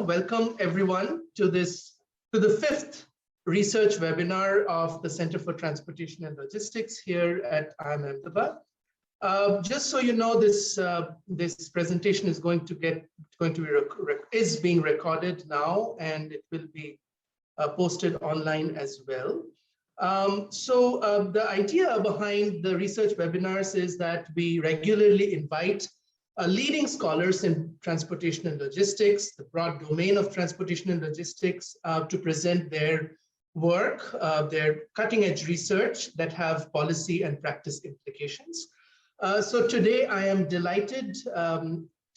welcome everyone to the fifth research webinar of the Center for Transportation and Logistics here at IIM Ahmedabad. Just so you know, this presentation is being recorded now, and it will be posted online as well. The idea behind the research webinars is that we regularly invite leading scholars in transportation and logistics, the broad domain of transportation and logistics, to present their work, their cutting-edge research that have policy and practice implications. So today I am delighted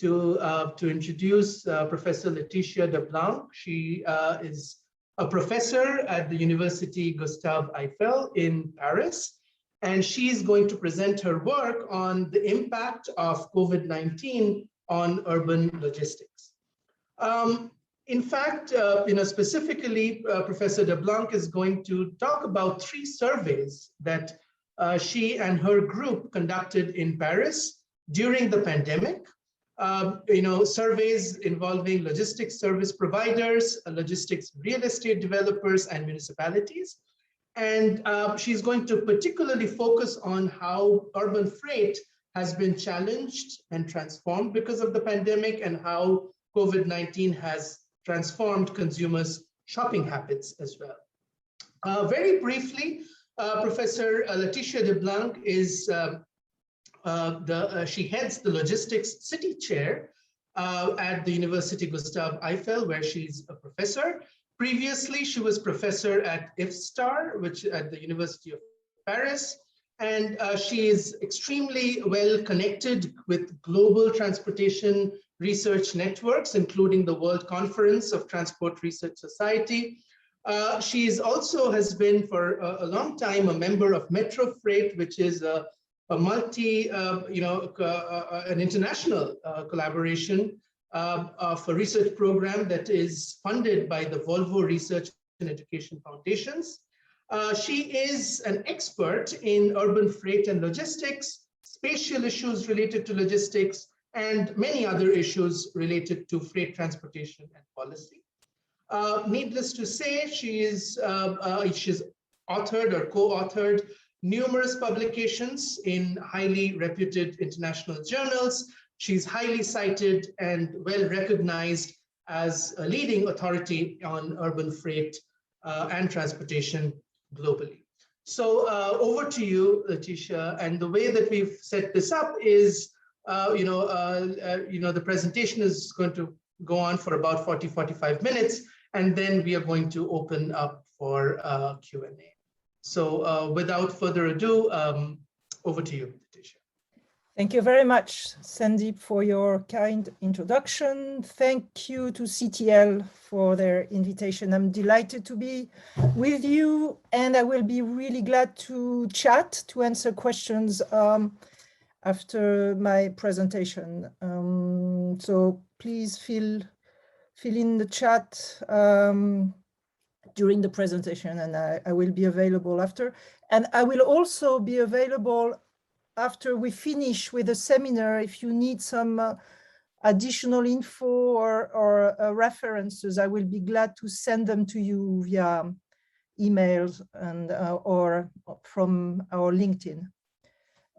to introduce Professor Laetitia Dablanc. She is a professor at the University Gustave Eiffel in Paris, and she's going to present her work on the impact of COVID-19 on urban logistics. In fact, specifically, Professor Dablanc is going to talk about 3 surveys that she and her group conducted in Paris during the pandemic. Surveys involving logistics service providers, logistics real estate developers, and municipalities. And she's going to particularly focus on how urban freight has been challenged and transformed because of the pandemic, and how COVID-19 has transformed consumers' shopping habits as well. Very briefly, Professor Laetitia Dablanc is she heads the logistics city chair at the University Gustave Eiffel, where she's a professor. Previously, she was professor at IFSTAR, which at the University of Paris, and she is extremely well connected with global transportation research networks, including the World Conference of Transport Research Society. She also has been for a long time a member of Metro Freight, which is a an international collaboration of a research program that is funded by the Volvo Research and Education Foundations. She is an expert in urban freight and logistics, spatial issues related to logistics, and many other issues related to freight transportation and policy. Needless to say, she's authored or co-authored numerous publications in highly reputed international journals. She's highly cited and well recognized as a leading authority on urban freight and transportation globally. So over to you, Laetitia. And the way that we've set this up is, the presentation is going to go on for about 40-45 minutes, and then we are going to open up for Q&A. So without further ado, over to you, Laetitia. Thank you very much, Sandeep, for your kind introduction. Thank you to CTL for their invitation. I'm delighted to be with you, and I will be really glad to chat, to answer questions after my presentation. So please fill in the chat during the presentation, and I will be available after. And I will also be available after we finish with the seminar. If you need some additional info or references, I will be glad to send them to you via emails and or from our LinkedIn.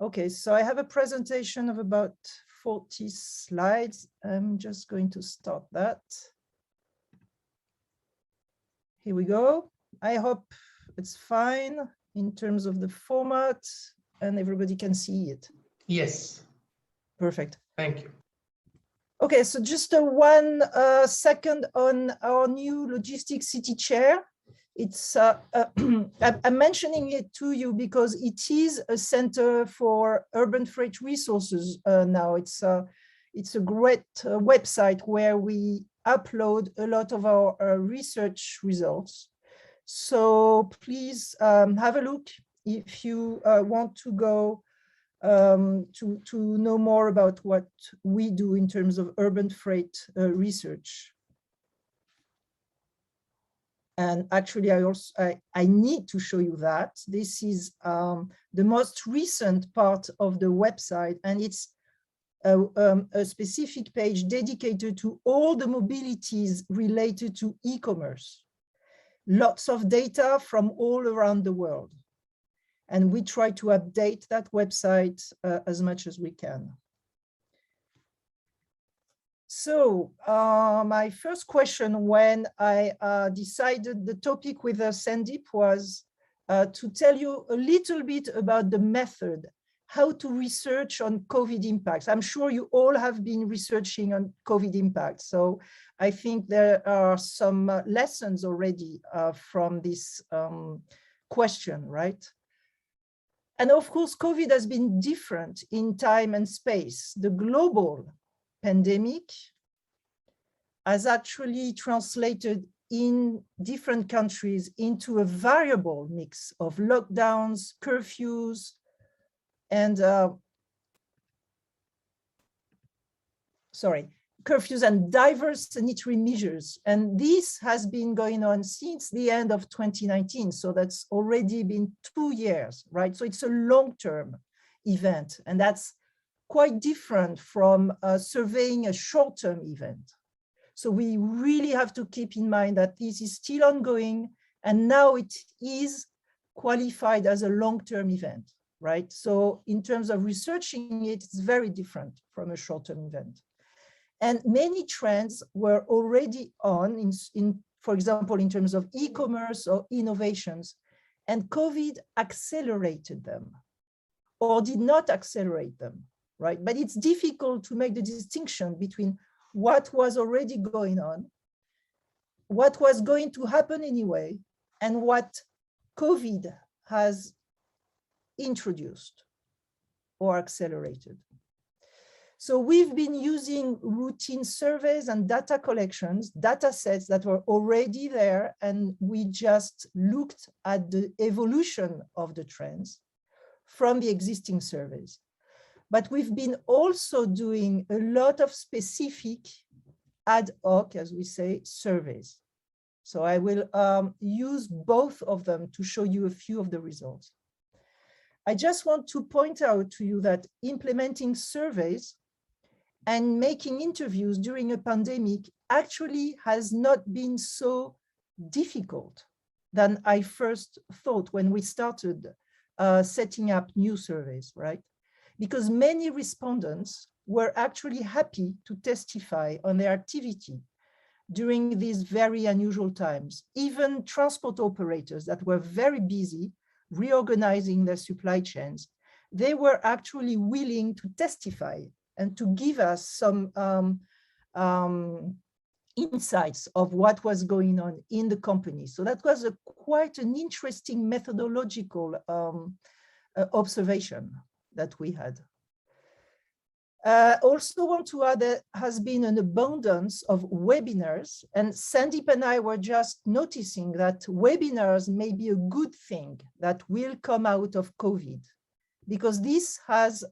Okay, so I have a presentation of about 40 slides. I'm just going to start that. Here we go. I hope it's fine in terms of the format and everybody can see it. Yes. Perfect. Thank you. Okay, so just 1 second on our new logistics city chair. It's I'm mentioning it to you because it is a center for urban freight resources now. It's a great website where we upload a lot of our research results. So please have a look if you want to go to know more about what we do in terms of urban freight research. And actually, I need to show you that. This is the most recent part of the website, and it's a specific page dedicated to all the mobilities related to e-commerce. Lots of data from all around the world. And we try to update that website as much as we can. So my first question when I decided the topic with Sandeep was to tell you a little bit about the method, how to research on COVID impacts. I'm sure you all have been researching on COVID impacts. So I think there are some lessons already from this question, right? And of course, COVID has been different in time and space. The global pandemic has actually translated in different countries into a variable mix of lockdowns, curfews, and diverse sanitary measures. And this has been going on since the end of 2019. So that's already been 2 years, right? So it's a long-term event, and that's quite different from surveying a short-term event. So we really have to keep in mind that this is still ongoing, and now it is qualified as a long-term event, right? So in terms of researching it, it's very different from a short-term event. And many trends were already on, for example, in terms of e-commerce or innovations, and COVID accelerated them or did not accelerate them, right? But it's difficult to make the distinction between what was already going on, what was going to happen anyway, and what COVID has introduced or accelerated. So we've been using routine surveys and data collections, data sets that were already there, and we just looked at the evolution of the trends from the existing surveys. But we've been also doing a lot of specific ad hoc, as we say, surveys. So I will use both of them to show you a few of the results. I just want to point out to you that implementing surveys and making interviews during a pandemic actually has not been so difficult than I first thought when we started setting up new surveys, right? Because many respondents were actually happy to testify on their activity during these very unusual times. Even transport operators that were very busy reorganizing their supply chains, they were actually willing to testify and to give us some insights of what was going on in the company. So that was quite an interesting methodological observation that we had. Also want to add there has been an abundance of webinars, and Sandeep and I were just noticing that webinars may be a good thing that will come out of COVID, because this has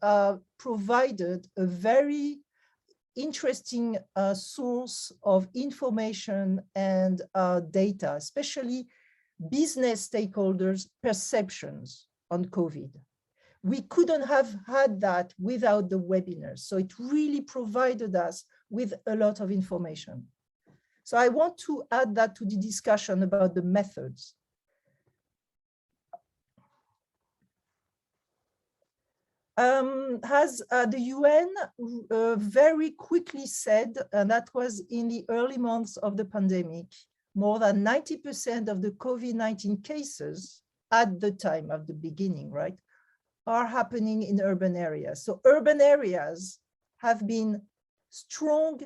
provided a very interesting source of information and data, especially business stakeholders' perceptions on COVID. We couldn't have had that without the webinars. So it really provided us with a lot of information. So I want to add that to the discussion about the methods. Has the UN very quickly said, and that was in the early months of the pandemic, more than 90% of the COVID-19 cases at the time of the beginning, right, are happening in urban areas. So urban areas have been strong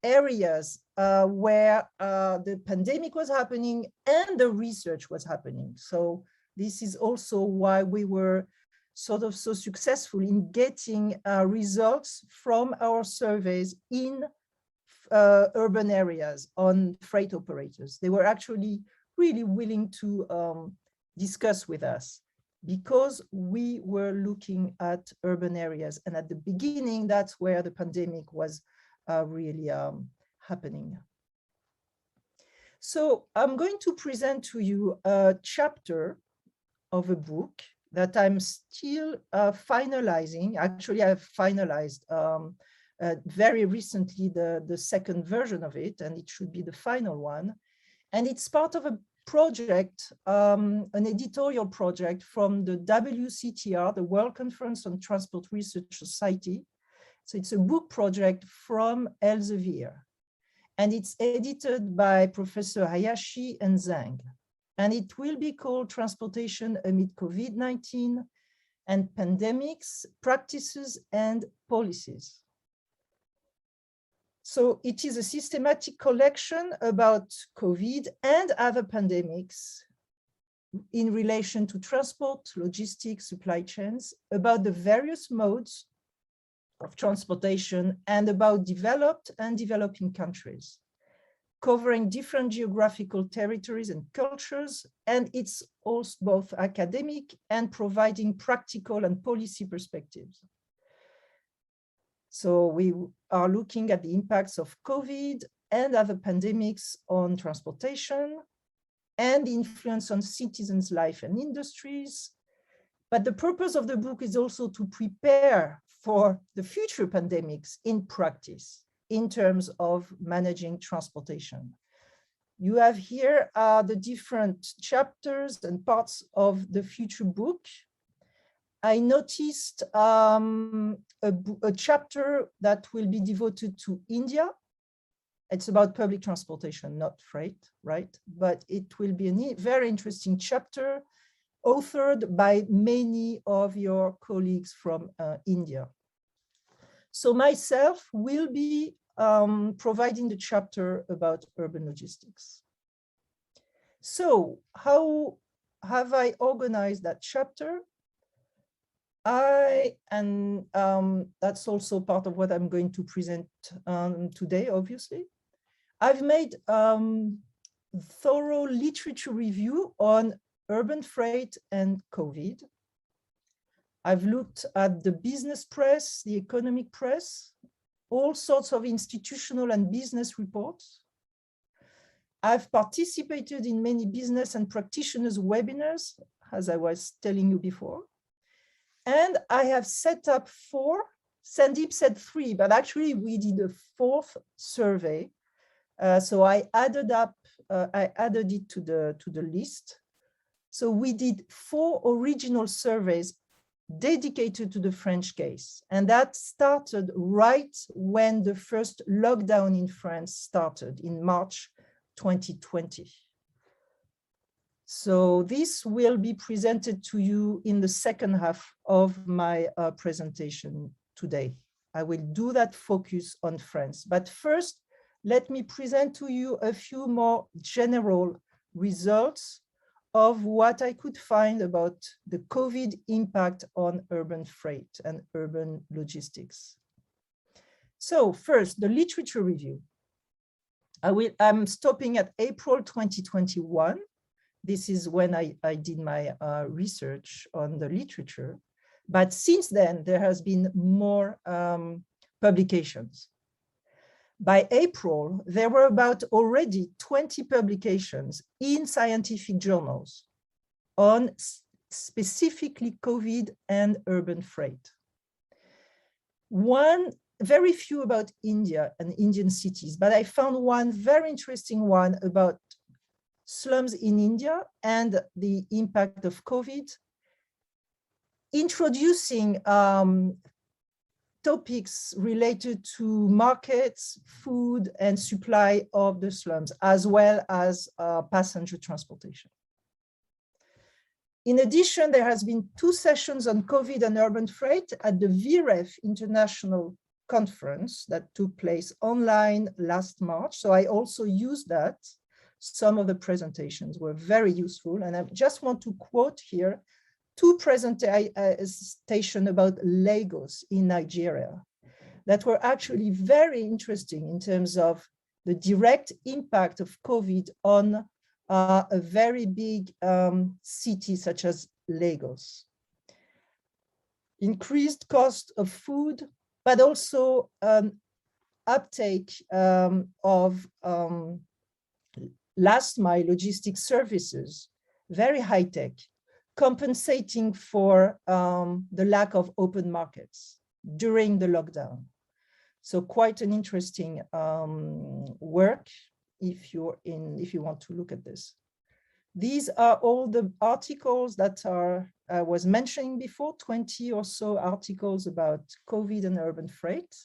areas where the pandemic was happening and the research was happening. So this is also why we were sort of so successful in getting results from our surveys in urban areas on freight operators. They were actually really willing to discuss with us because we were looking at urban areas. And at the beginning, that's where the pandemic was really happening. So I'm going to present to you a chapter of a book that I'm still finalizing. Actually, I've finalized very recently the second version of it, and it should be the final one. And it's part of a project, an editorial project from the WCTR, the World Conference on Transport Research Society. So it's a book project from Elsevier, and it's edited by Professor Hayashi and Zhang. And it will be called Transportation Amid COVID-19 and Pandemics, Practices and Policies. So it is a systematic collection about COVID and other pandemics in relation to transport, logistics, supply chains, about the various modes of transportation and about developed and developing countries, covering different geographical territories and cultures, and it's also both academic and providing practical and policy perspectives. So we are looking at the impacts of COVID and other pandemics on transportation and the influence on citizens' life and industries. But the purpose of the book is also to prepare for the future pandemics in practice, in terms of managing transportation. You have here the different chapters and parts of the future book. I noticed a chapter that will be devoted to India. It's about public transportation, not freight, right? But it will be a very interesting chapter authored by many of your colleagues from India. So myself will be providing the chapter about urban logistics. So how have I organized that chapter? That's also part of what I'm going to present today, obviously. I've made thorough literature review on urban freight and COVID. I've looked at the business press, the economic press, all sorts of institutional and business reports. I've participated in many business and practitioners webinars, as I was telling you before. And I have set up 4, Sandeep said 3, but actually we did a 4th survey. So I added it to the list. So we did 4 original surveys dedicated to the French case. And that started right when the first lockdown in France started in March 2020. So this will be presented to you in the second half of my presentation today. I will do that focus on France. But first, let me present to you a few more general results of what I could find about the COVID impact on urban freight and urban logistics. So first, the literature review. I'm stopping at April 2021. This is when I did my research on the literature. But since then, there has been more publications. By April, there were about already 20 publications in scientific journals on specifically COVID and urban freight. Very few about India and Indian cities, but I found one very interesting one about slums in India and the impact of COVID, introducing topics related to markets, food, and supply of the slums, as well as passenger transportation. In addition, there has been 2 sessions on COVID and urban freight at the VREF International Conference that took place online last March. So I also used that. Some of the presentations were very useful. And I just want to quote here 2 presentations about Lagos in Nigeria that were actually very interesting in terms of the direct impact of COVID on a very big city such as Lagos. Increased cost of food, but also uptake of last mile logistics services, very high tech, compensating for the lack of open markets during the lockdown. So quite an interesting work if you want to look at this. These are all the articles that I was mentioning before, 20 or so articles about COVID and urban freight.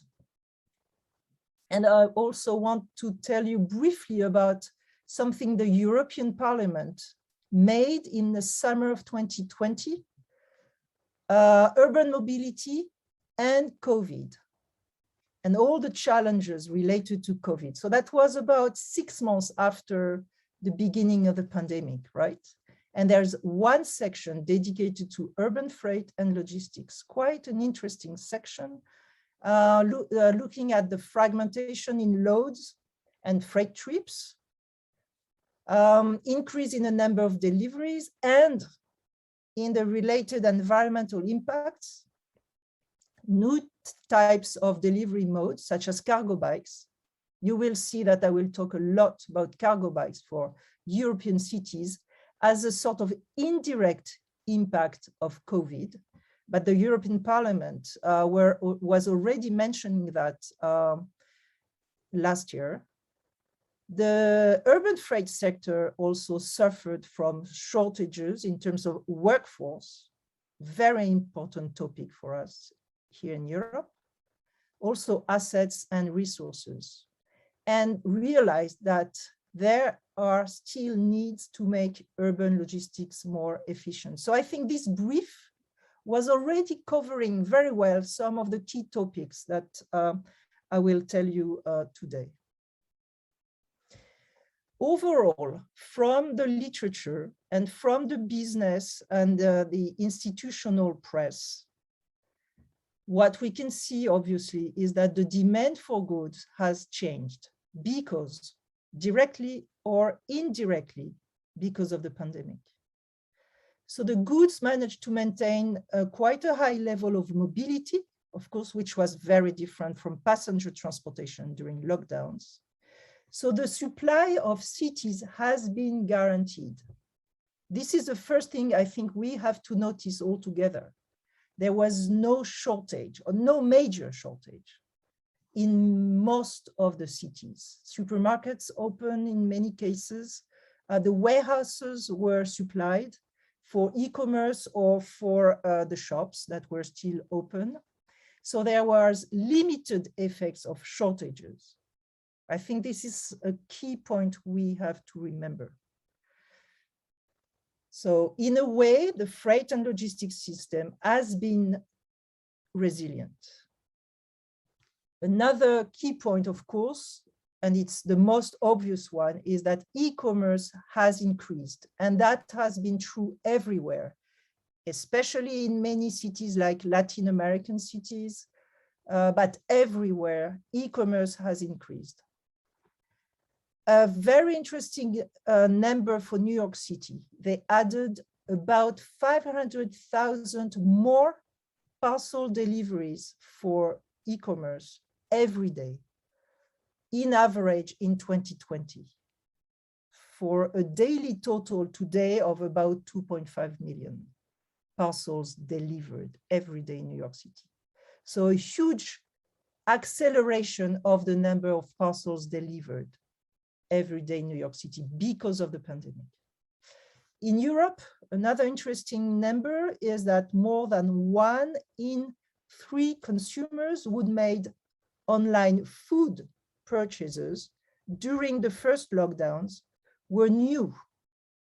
And I also want to tell you briefly about something the European Parliament made in the summer of 2020, urban mobility and COVID, and all the challenges related to COVID. So that was about 6 months after the beginning of the pandemic, right? And there's one section dedicated to urban freight and logistics, quite an interesting section, looking at the fragmentation in loads and freight trips, increase in the number of deliveries and in the related environmental impacts, new types of delivery modes, such as cargo bikes. You will see that I will talk a lot about cargo bikes for European cities as a sort of indirect impact of COVID. But the European Parliament was already mentioning that last year. The urban freight sector also suffered from shortages in terms of workforce, very important topic for us here in Europe, also assets and resources, and realized that there are still needs to make urban logistics more efficient. So I think this brief was already covering very well some of the key topics that I will tell you today. Overall, from the literature and from the business and the institutional press, what we can see, obviously, is that the demand for goods has changed because directly or indirectly because of the pandemic. So the goods managed to maintain quite a high level of mobility, of course, which was very different from passenger transportation during lockdowns. So the supply of cities has been guaranteed. This is the first thing I think we have to notice altogether. There was no shortage or no major shortage in most of the cities. Supermarkets open in many cases. The warehouses were supplied for e-commerce or for the shops that were still open. So there was limited effects of shortages. I think this is a key point we have to remember. So in a way, the freight and logistics system has been resilient. Another key point, of course, and it's the most obvious one, is that e-commerce has increased, and that has been true everywhere, especially in many cities like Latin American cities, but everywhere e-commerce has increased. A very interesting number for New York City. They added about 500,000 more parcel deliveries for e-commerce every day, in average in 2020, for a daily total today of about 2.5 million parcels delivered every day in New York City. So a huge acceleration of the number of parcels delivered every day in New York City because of the pandemic. In Europe, another interesting number is that more than 1 in 3 consumers who made online food purchases during the first lockdowns were new.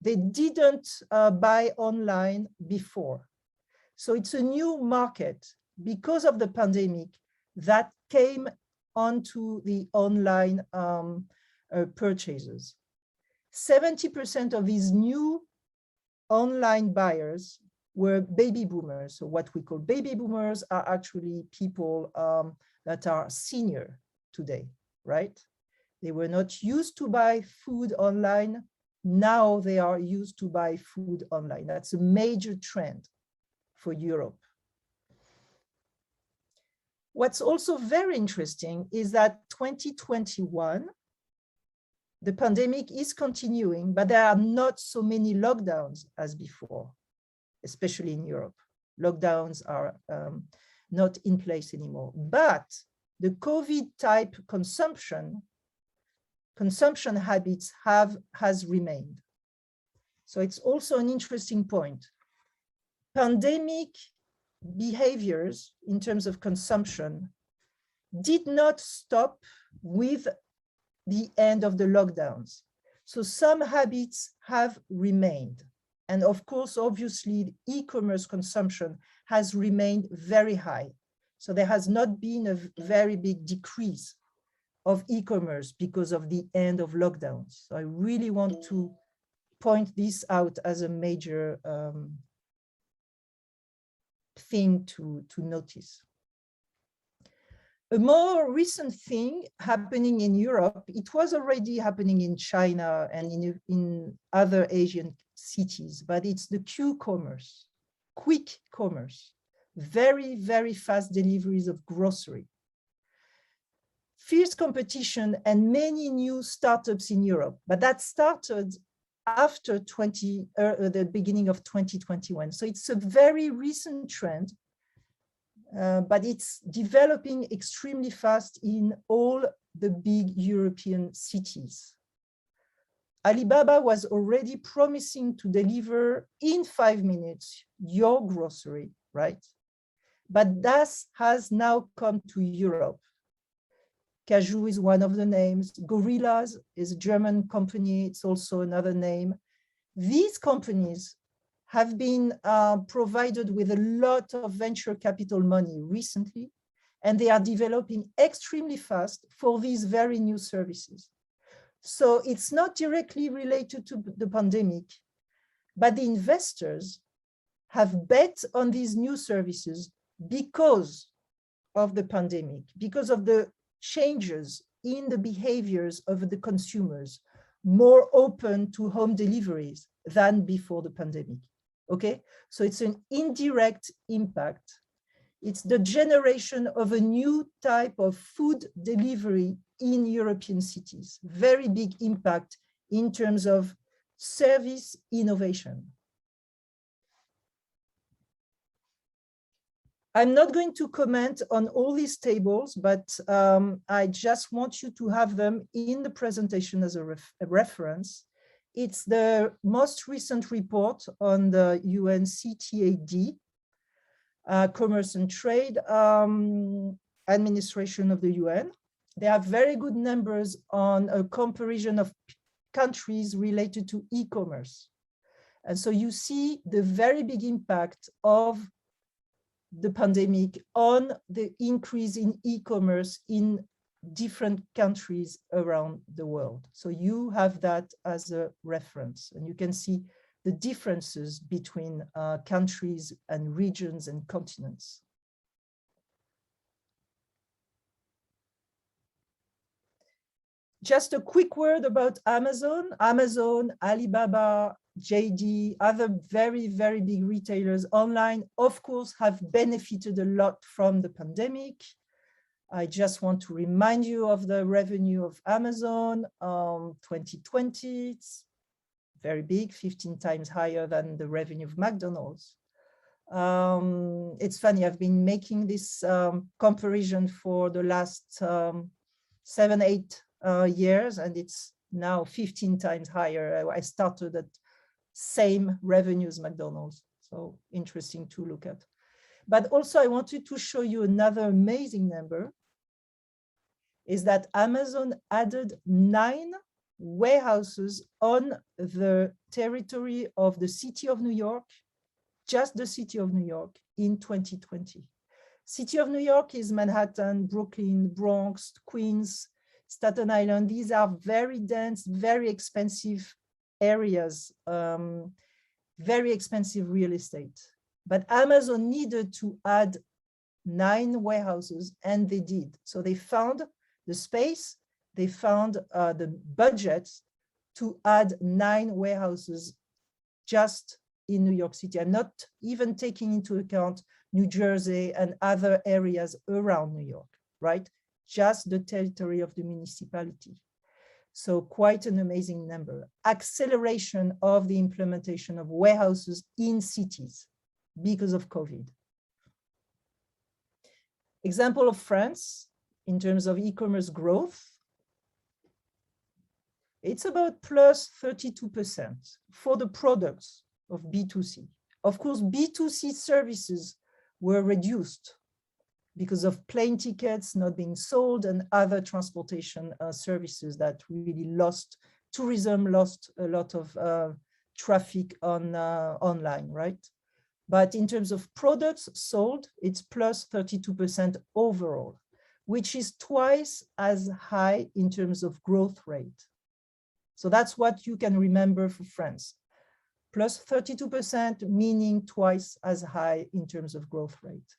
They didn't buy online before. So it's a new market because of the pandemic that came onto the online purchases. 70% of these new online buyers were baby boomers. So what we call baby boomers are actually people that are senior today, right? They were not used to buy food online. Now they are used to buy food online. That's a major trend for Europe. What's also very interesting is that 2021, the pandemic is continuing, but there are not so many lockdowns as before. especially in Europe. Lockdowns are not in place anymore. But the COVID type consumption habits has remained. So it's also an interesting point. Pandemic behaviors in terms of consumption did not stop with the end of the lockdowns. So some habits have remained. And of course, obviously, e-commerce consumption has remained very high. So there has not been a very big decrease of e-commerce because of the end of lockdowns. So I really want to point this out as a major thing to notice. A more recent thing happening in Europe, it was already happening in China and in other Asian cities, but it's the Q-commerce, quick commerce, very, very fast deliveries of grocery. Fierce competition and many new startups in Europe, but that started after the beginning of 2021. So it's a very recent trend, but it's developing extremely fast in all the big European cities. Alibaba was already promising to deliver in 5 minutes your grocery, right? But that has now come to Europe. Cajoo is one of the names. Gorillas is a German company. It's also another name. These companies have been provided with a lot of venture capital money recently, and they are developing extremely fast for these very new services. So it's not directly related to the pandemic, but the investors have bet on these new services because of the pandemic, because of the changes in the behaviors of the consumers, more open to home deliveries than before the pandemic. Okay, so it's an indirect impact. It's the generation of a new type of food delivery in European cities. Very big impact in terms of service innovation. I'm not going to comment on all these tables, but I just want you to have them in the presentation as a reference. It's the most recent report on the UNCTAD, Commerce and Trade Administration of the UN. They have very good numbers on a comparison of countries related to e-commerce. And so you see the very big impact of the pandemic on the increase in e-commerce in different countries around the world. So you have that as a reference, and you can see the differences between countries and regions and continents. Just a quick word about Amazon. Amazon, Alibaba, JD, other very, very big retailers online, of course, have benefited a lot from the pandemic. I just want to remind you of the revenue of Amazon 2020. It's very big, 15 times higher than the revenue of McDonald's. It's funny, I've been making this comparison for the last 7-8 years, and it's now 15 times higher. I started at same revenue as McDonald's, so interesting to look at. But also I wanted to show you another amazing number, is that Amazon added 9 warehouses on the territory of the city of New York, just the city of New York in 2020. City of New York is Manhattan, Brooklyn, Bronx, Queens, Staten Island. These are very dense, very expensive areas, very expensive real estate. But Amazon needed to add 9 warehouses, and they did. So they found the space, they found the budget to add 9 warehouses just in New York City. I'm not even taking into account New Jersey and other areas around New York, right? Just the territory of the municipality. So quite an amazing number. Acceleration of the implementation of warehouses in cities. because of COVID. Example of France in terms of e-commerce growth, it's about plus 32% for the products of B2C. Of course, B2C services were reduced because of plane tickets not being sold and other transportation services that really lost, tourism lost a lot of traffic on online, right? But in terms of products sold, it's plus 32% overall, which is twice as high in terms of growth rate. So that's what you can remember for France. Plus 32%, meaning twice as high in terms of growth rate.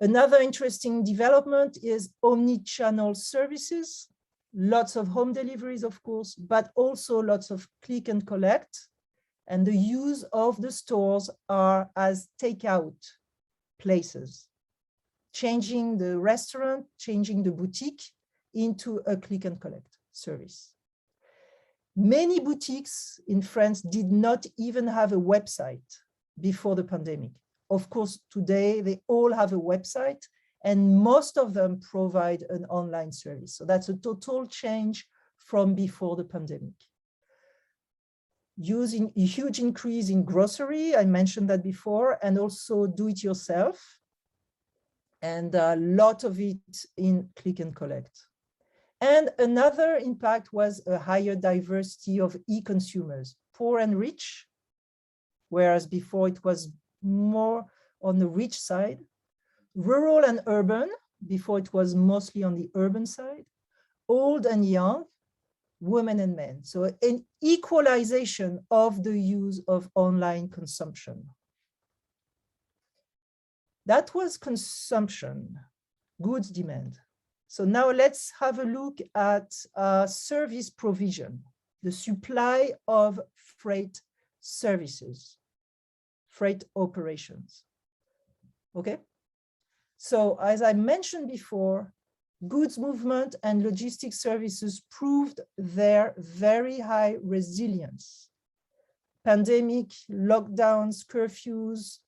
Another interesting development is omni-channel services, lots of home deliveries, of course, but also lots of click and collect. And the use of the stores are as takeout places, changing the restaurant, changing the boutique into a click and collect service. Many boutiques in France did not even have a website before the pandemic. Of course, today they all have a website and most of them provide an online service. So that's a total change from before the pandemic. Using a huge increase in grocery, I mentioned that before, and also do-it-yourself, and a lot of it in click and collect. And another impact was a higher diversity of e-consumers, poor and rich, whereas before it was more on the rich side, rural and urban, before it was mostly on the urban side, old and young, women and men. So an equalization of the use of online consumption. That was consumption, goods demand. So now let's have a look at service provision, the supply of freight services, freight operations. Okay. So as I mentioned before, goods movement and logistics services proved their very high resilience. Pandemic, lockdowns, curfews,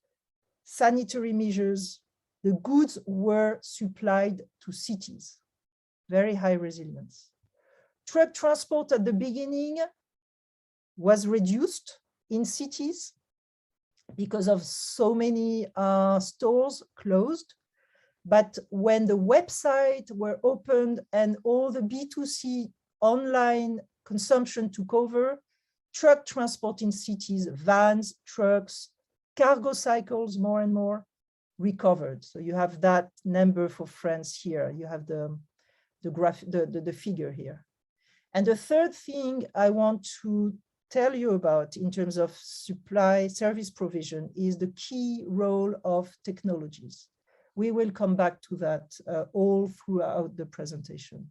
sanitary measures, the goods were supplied to cities, very high resilience. Truck transport at the beginning was reduced in cities because of so many stores closed. But when the website were opened and all the B2C online consumption took over, truck transport in cities, vans, trucks, cargo cycles, more and more recovered. So you have that number for France here. You have the figure here. And the third thing I want to tell you about in terms of supply service provision is the key role of technologies. We will come back to that all throughout the presentation.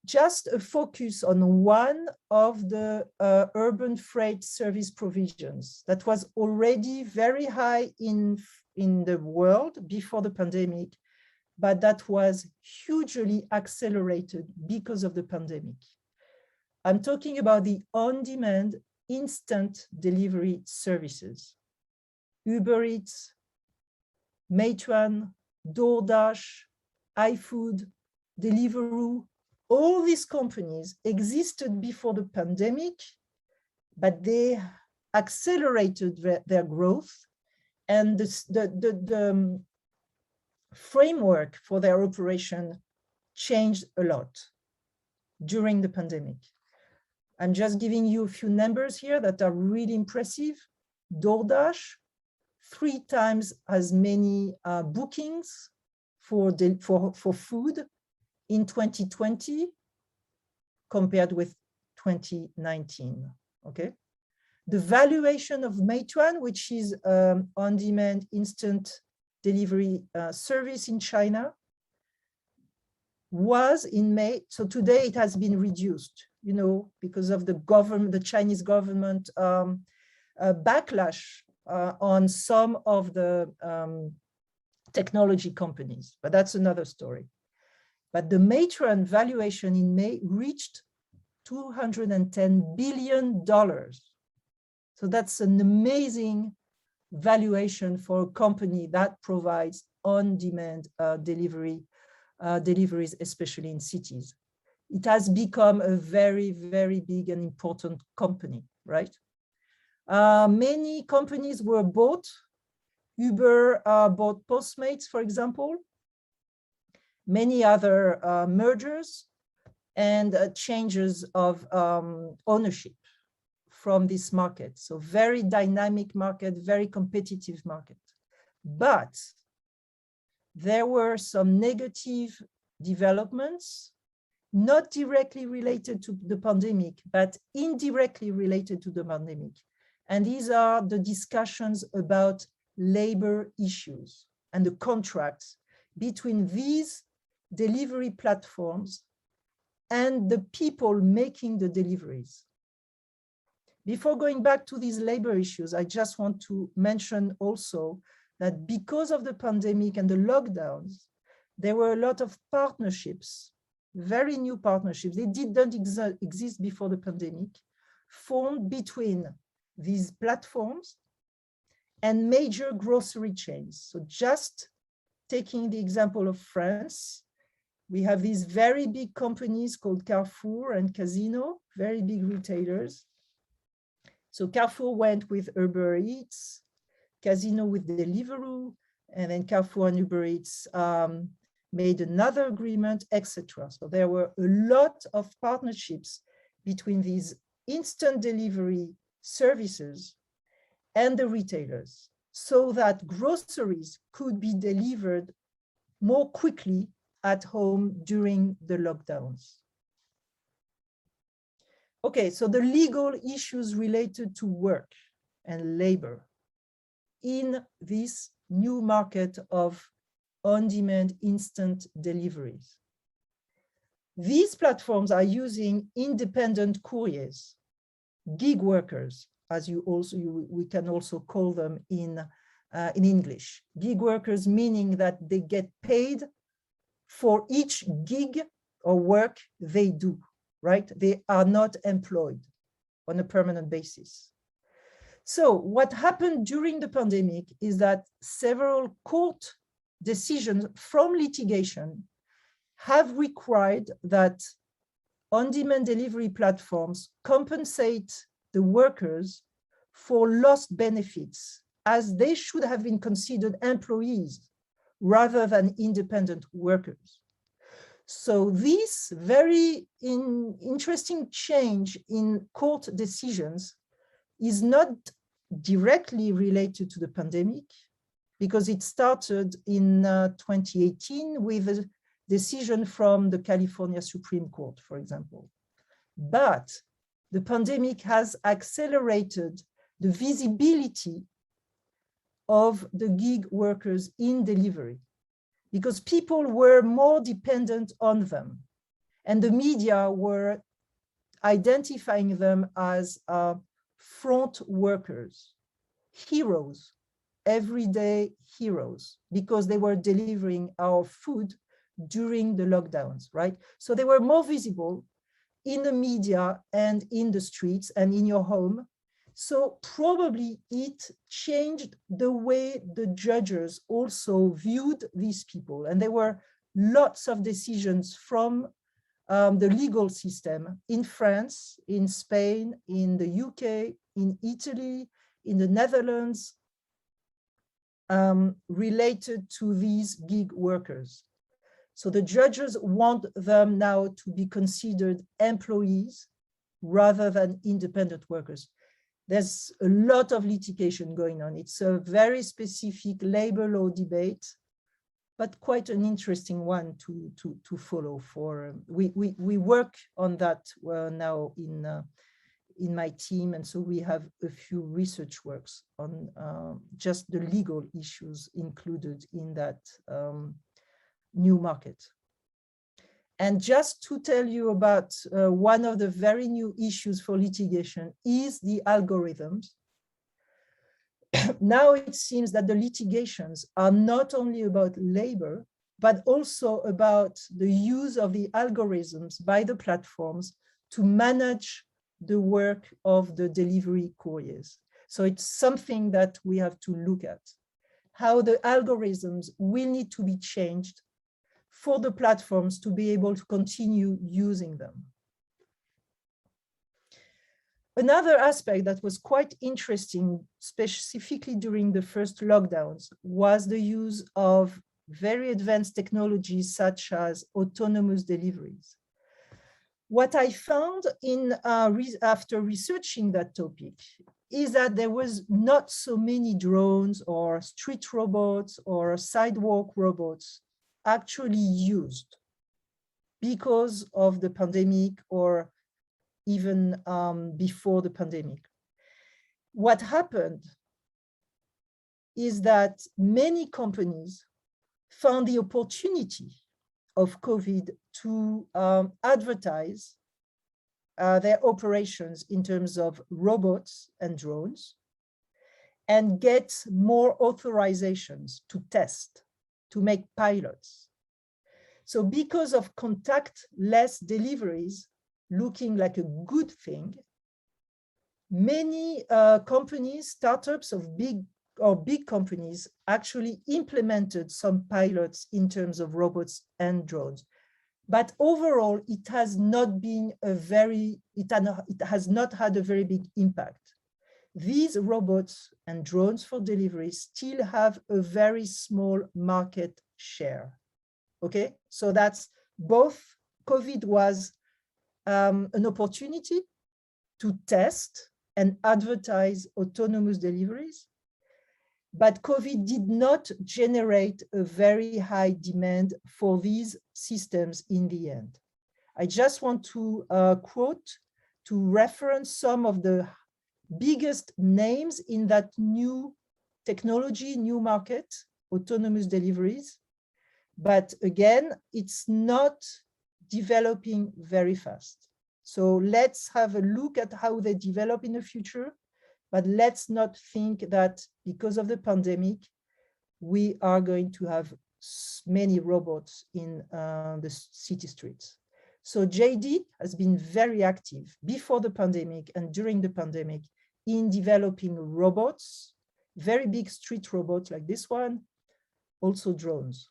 Just a focus on one of the urban freight service provisions that was already very high in the world before the pandemic, but that was hugely accelerated because of the pandemic. I'm talking about the on-demand instant delivery services. Uber Eats, Meituan, DoorDash, iFood, Deliveroo, all these companies existed before the pandemic, but they accelerated their growth, and the framework for their operation changed a lot during the pandemic. I'm just giving you a few numbers here that are really impressive. DoorDash, 3 times as many bookings for food in 2020 compared with 2019, okay? The valuation of Meituan, which is on-demand instant delivery service in China, was in May, so today it has been reduced, you know, because of the government, the Chinese government backlash on some of the technology companies, but that's another story. But the Meituan valuation in May reached $210 billion. So that's an amazing valuation for a company that provides on-demand deliveries, especially in cities. It has become a very, very big and important company, right? Many companies were bought. Uber bought Postmates, for example. Many other mergers and changes of ownership from this market. So very dynamic market, very competitive market. But there were some negative developments, not directly related to the pandemic, but indirectly related to the pandemic. And these are the discussions about labor issues and the contracts between these delivery platforms and the people making the deliveries. Before going back to these labor issues, I just want to mention also that because of the pandemic and the lockdowns, there were a lot of partnerships, very new partnerships. They didn't exist before the pandemic, formed between these platforms and major grocery chains. So just taking the example of France, we have these very big companies called Carrefour and Casino, very big retailers. So Carrefour went with Uber Eats, Casino with Deliveroo, and then Carrefour and Uber Eats made another agreement, etc. So there were a lot of partnerships between these instant delivery services and the retailers, so that groceries could be delivered more quickly at home during the lockdowns. Okay, so the legal issues related to work and labor in this new market of on-demand instant deliveries. These platforms are using independent couriers, gig workers, as we can also call them in English. Gig workers meaning that they get paid for each gig or work they do, right? They are not employed on a permanent basis. So what happened during the pandemic is that several court decisions from litigation have required that on-demand delivery platforms compensate the workers for lost benefits, as they should have been considered employees rather than independent workers. So this very interesting change in court decisions is not directly related to the pandemic, because it started in 2018 with a decision from the California Supreme Court, for example. But the pandemic has accelerated the visibility of the gig workers in delivery, because people were more dependent on them, and the media were identifying them as front workers, heroes, everyday heroes, because they were delivering our food during the lockdowns, right? So they were more visible in the media and in the streets and in your home. So probably it changed the way the judges also viewed these people. And there were lots of decisions from the legal system in France, in Spain, in the UK, in Italy, in the Netherlands, related to these gig workers. So the judges want them now to be considered employees rather than independent workers. There's a lot of litigation going on. It's a very specific labor law debate, but quite an interesting one to follow. We work on that now in my team, and so we have a few research works on just the legal issues included in that new market. And just to tell you about one of the very new issues for litigation is the algorithms. Now it seems that the litigations are not only about labor, but also about the use of the algorithms by the platforms to manage the work of the delivery couriers. So it's something that we have to look at, how the algorithms will need to be changed for the platforms to be able to continue using them. Another aspect that was quite interesting, specifically during the first lockdowns, was the use of very advanced technologies such as autonomous deliveries. What I found after researching that topic is that there was not so many drones or street robots or sidewalk robots actually used because of the pandemic or even before the pandemic. What happened is that many companies found the opportunity of COVID to advertise their operations in terms of robots and drones and get more authorizations to test, to make pilots. So because of contactless deliveries looking like a good thing, many companies, startups of big companies actually implemented some pilots in terms of robots and drones. But overall, it has not been it has not had a very big impact. These robots and drones for delivery still have a very small market share. Okay, so that's both. COVID was an opportunity to test and advertise autonomous deliveries, but COVID did not generate a very high demand for these systems in the end. I just want to reference some of the biggest names in that new technology, new market, autonomous deliveries. But again, it's not developing very fast. So let's have a look at how they develop in the future, but let's not think that because of the pandemic, we are going to have many robots in the city streets. So JD has been very active before the pandemic and during the pandemic in developing robots, very big street robots like this one, also drones.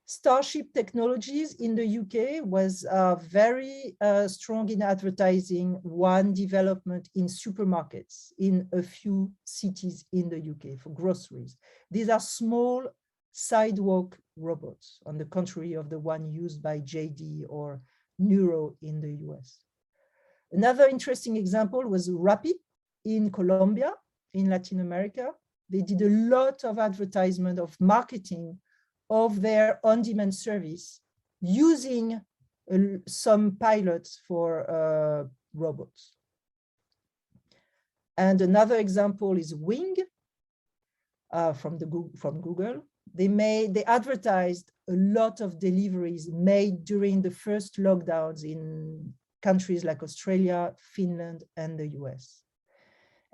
Starship Technologies in the UK was very strong in advertising one development in supermarkets in a few cities in the UK for groceries. These are small sidewalk robots, on the contrary of the one used by JD or Nuro in the US. Another interesting example was Rappi in Colombia, in Latin America. They did a lot of advertisement, of marketing of their on-demand service using some pilots for robots. And another example is Wing from Google. They advertised a lot of deliveries made during the first lockdowns in countries like Australia, Finland, and the US.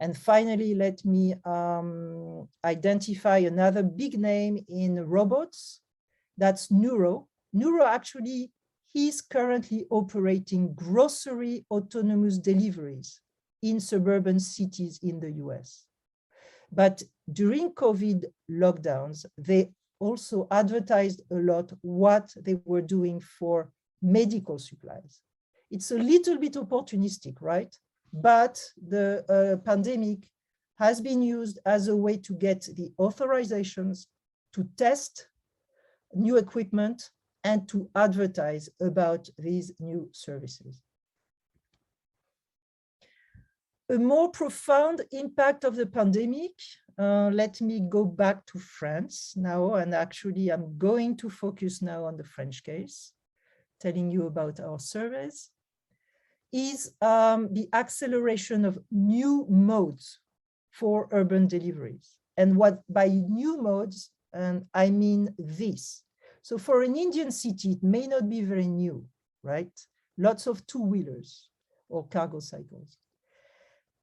And finally, let me identify another big name in robots. That's Nuro. Nuro actually, he's currently operating grocery autonomous deliveries in suburban cities in the US. But during COVID lockdowns, they also advertised a lot what they were doing for medical supplies. It's a little bit opportunistic, right? But the pandemic has been used as a way to get the authorizations to test new equipment and to advertise about these new services. A more profound impact of the pandemic, let me go back to France now, and actually I'm going to focus now on the French case, telling you about our surveys, is the acceleration of new modes for urban deliveries. And what by new modes, and I mean this. So for an Indian city, it may not be very new, right? Lots of two-wheelers or cargo cycles.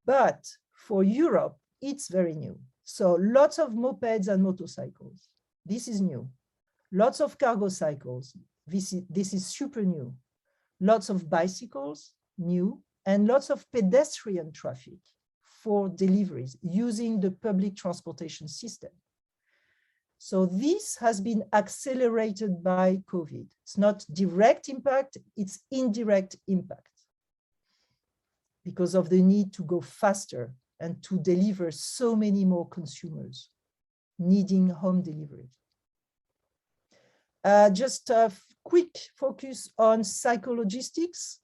But for Europe, it's very new. So lots of mopeds and motorcycles. This is new. Lots of cargo cycles. This is super new. Lots of bicycles, new, and lots of pedestrian traffic, for deliveries using the public transportation system. So this has been accelerated by COVID. It's not direct impact, it's indirect impact because of the need to go faster and to deliver so many more consumers needing home delivery. Just a quick focus on psychologistics.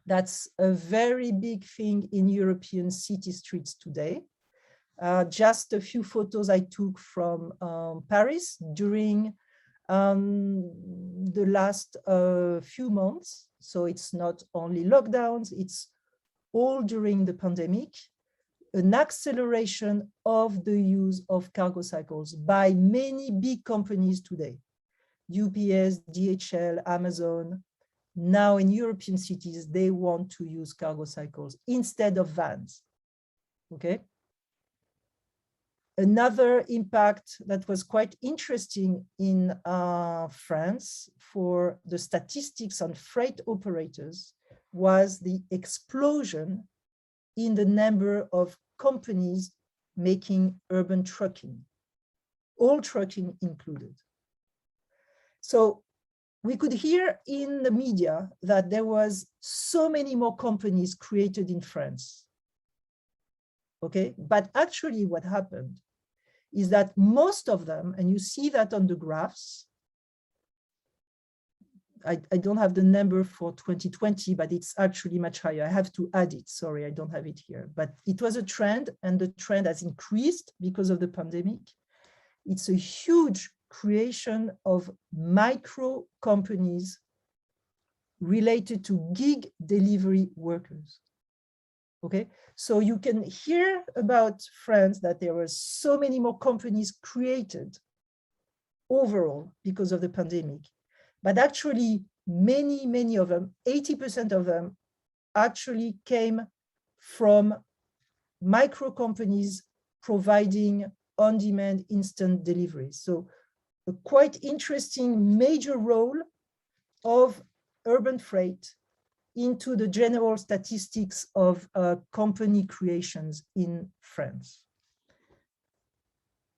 That's a very big thing in European city streets today. Just a few photos I took from Paris during the last few months. So it's not only lockdowns, it's all during the pandemic, an acceleration of the use of cargo cycles by many big companies today. UPS, DHL, Amazon. Now in European cities, they want to use cargo cycles instead of vans, okay? Another impact that was quite interesting in France for the statistics on freight operators was the explosion in the number of companies making urban trucking, all trucking included. So we could hear in the media that there was so many more companies created in France. Okay, but actually what happened is that most of them, and you see that on the graphs, I don't have the number for 2020, but it's actually much higher. I have to add it, sorry, I don't have it here, but it was a trend and the trend has increased because of the pandemic. It's a huge creation of micro companies related to gig delivery workers. Okay, so you can hear about France that there were so many more companies created overall because of the pandemic, but actually many of them, 80% of them actually came from micro companies providing on-demand instant deliveries. So a quite interesting major role of urban freight into the general statistics of company creations in France.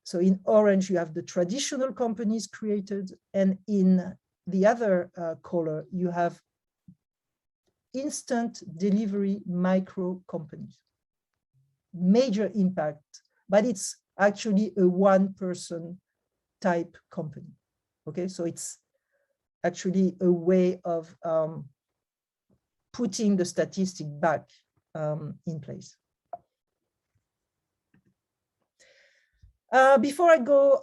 So in orange, you have the traditional companies created, and in the other color, you have instant delivery micro companies. Major impact, but it's actually a one-person type company. Okay, so it's actually a way of putting the statistic back in place. Before I go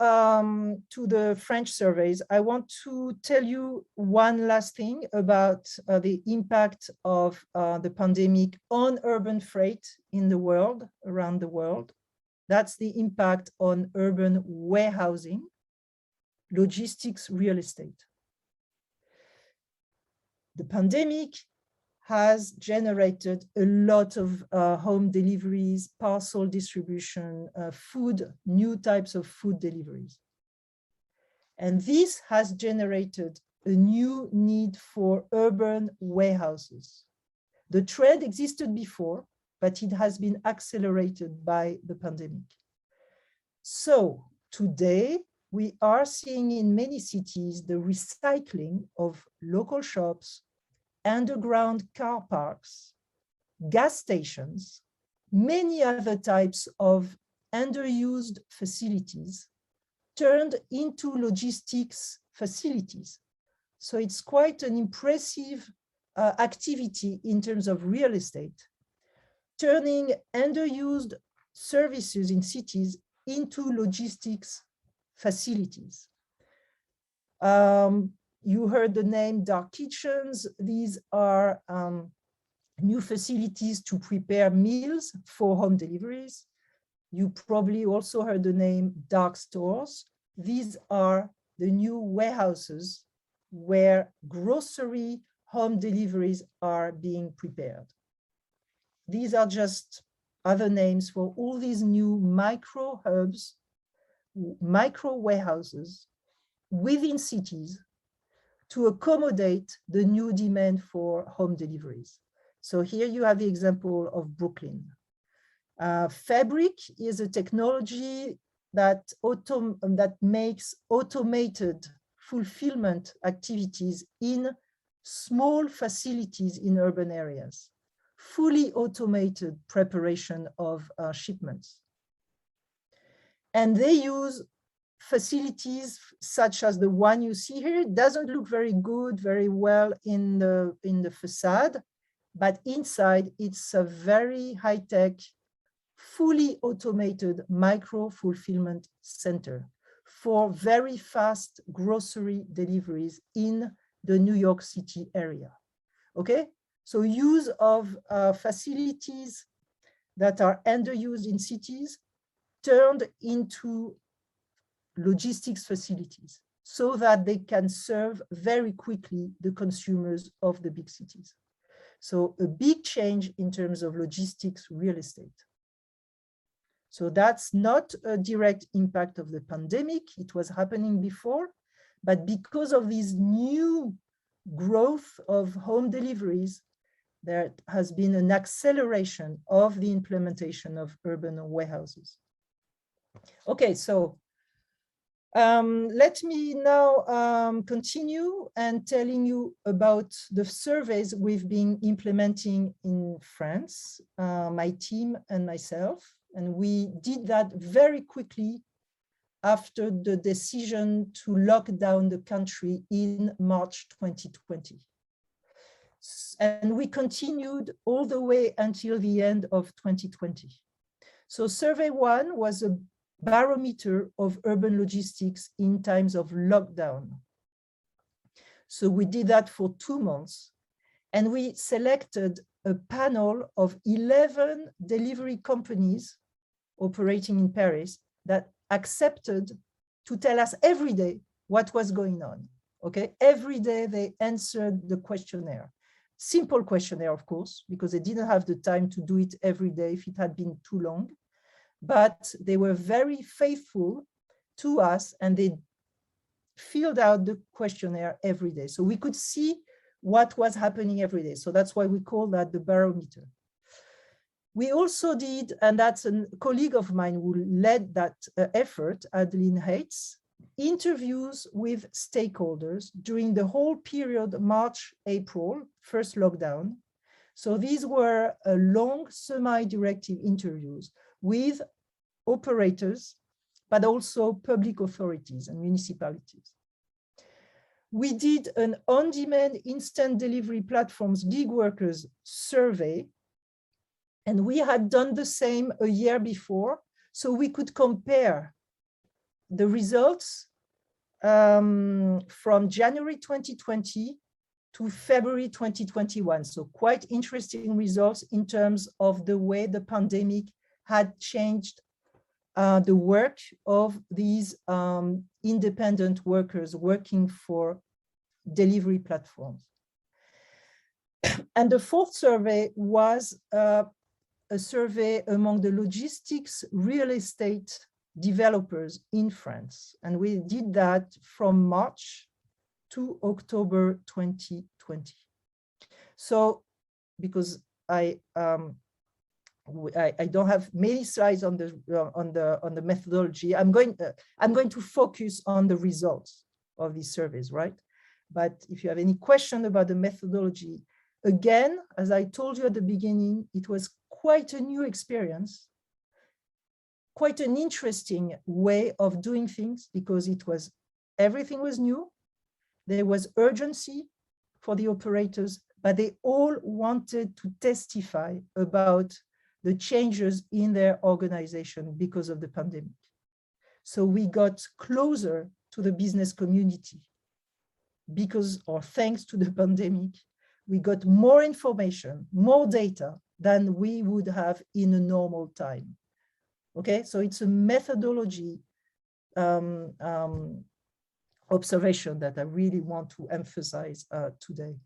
to the French surveys, I want to tell you one last thing about the impact of the pandemic on urban freight in the world, around the world. That's the impact on urban warehousing, logistics, real estate. The pandemic has generated a lot of home deliveries, parcel distribution, food, new types of food deliveries. And this has generated a new need for urban warehouses. The trend existed before, but it has been accelerated by the pandemic. So today, we are seeing in many cities the recycling of local shops, underground car parks, gas stations, many other types of underused facilities turned into logistics facilities. So it's quite an impressive activity in terms of real estate, turning underused services in cities into logistics facilities. You heard the name dark kitchens. These are new facilities to prepare meals for home deliveries. You probably also heard the name dark stores. These are the new warehouses where grocery home deliveries are being prepared. These are just other names for all these new micro hubs, micro warehouses within cities to accommodate the new demand for home deliveries. So here you have the example of Brooklyn. Fabric is a technology that makes automated fulfillment activities in small facilities in urban areas, fully automated preparation of shipments. And they use facilities such as the one you see here. It doesn't look very good, very well in the facade, but inside it's a very high-tech, fully automated micro fulfillment center for very fast grocery deliveries in the New York City area. Okay, so use of facilities that are underused in cities turned into logistics facilities so that they can serve very quickly the consumers of the big cities. So a big change in terms of logistics real estate. So that's not a direct impact of the pandemic. It was happening before, but because of this new growth of home deliveries, there has been an acceleration of the implementation of urban warehouses. Okay, so let me now continue and telling you about the surveys we've been implementing in France, my team and myself. And we did that very quickly after the decision to lock down the country in March 2020. And we continued all the way until the end of 2020. So survey one was a barometer of urban logistics in times of lockdown. So we did that for 2 months, and we selected a panel of 11 delivery companies operating in Paris that accepted to tell us every day what was going on. Okay, every day they answered the questionnaire. Simple questionnaire, of course, because they didn't have the time to do it every day if it had been too long. But they were very faithful to us and they filled out the questionnaire every day. So we could see what was happening every day. So that's why we call that the barometer. We also did, and that's a colleague of mine who led that effort, Adeline Hates, interviews with stakeholders during the whole period, March, April, first lockdown. So these were long semi-directive interviews with operators, but also public authorities and municipalities. We did an on-demand instant delivery platforms gig workers survey, and we had done the same a year before, so we could compare the results from January 2020 to February 2021. So quite interesting results in terms of the way the pandemic had changed the work of these independent workers working for delivery platforms. And the fourth survey was a survey among the logistics real estate developers in France. And we did that from March to October 2020. So, because I don't have many slides on the methodology, I'm going to focus on the results of these surveys, right? But if you have any question about the methodology, again, as I told you at the beginning, it was quite a new experience, quite an interesting way of doing things because everything was new. There was urgency for the operators, but they all wanted to testify about the changes in their organization because of the pandemic. So we got closer to the business community because, or thanks to the pandemic, we got more information, more data than we would have in a normal time. Okay, so it's a methodology observation that I really want to emphasize today.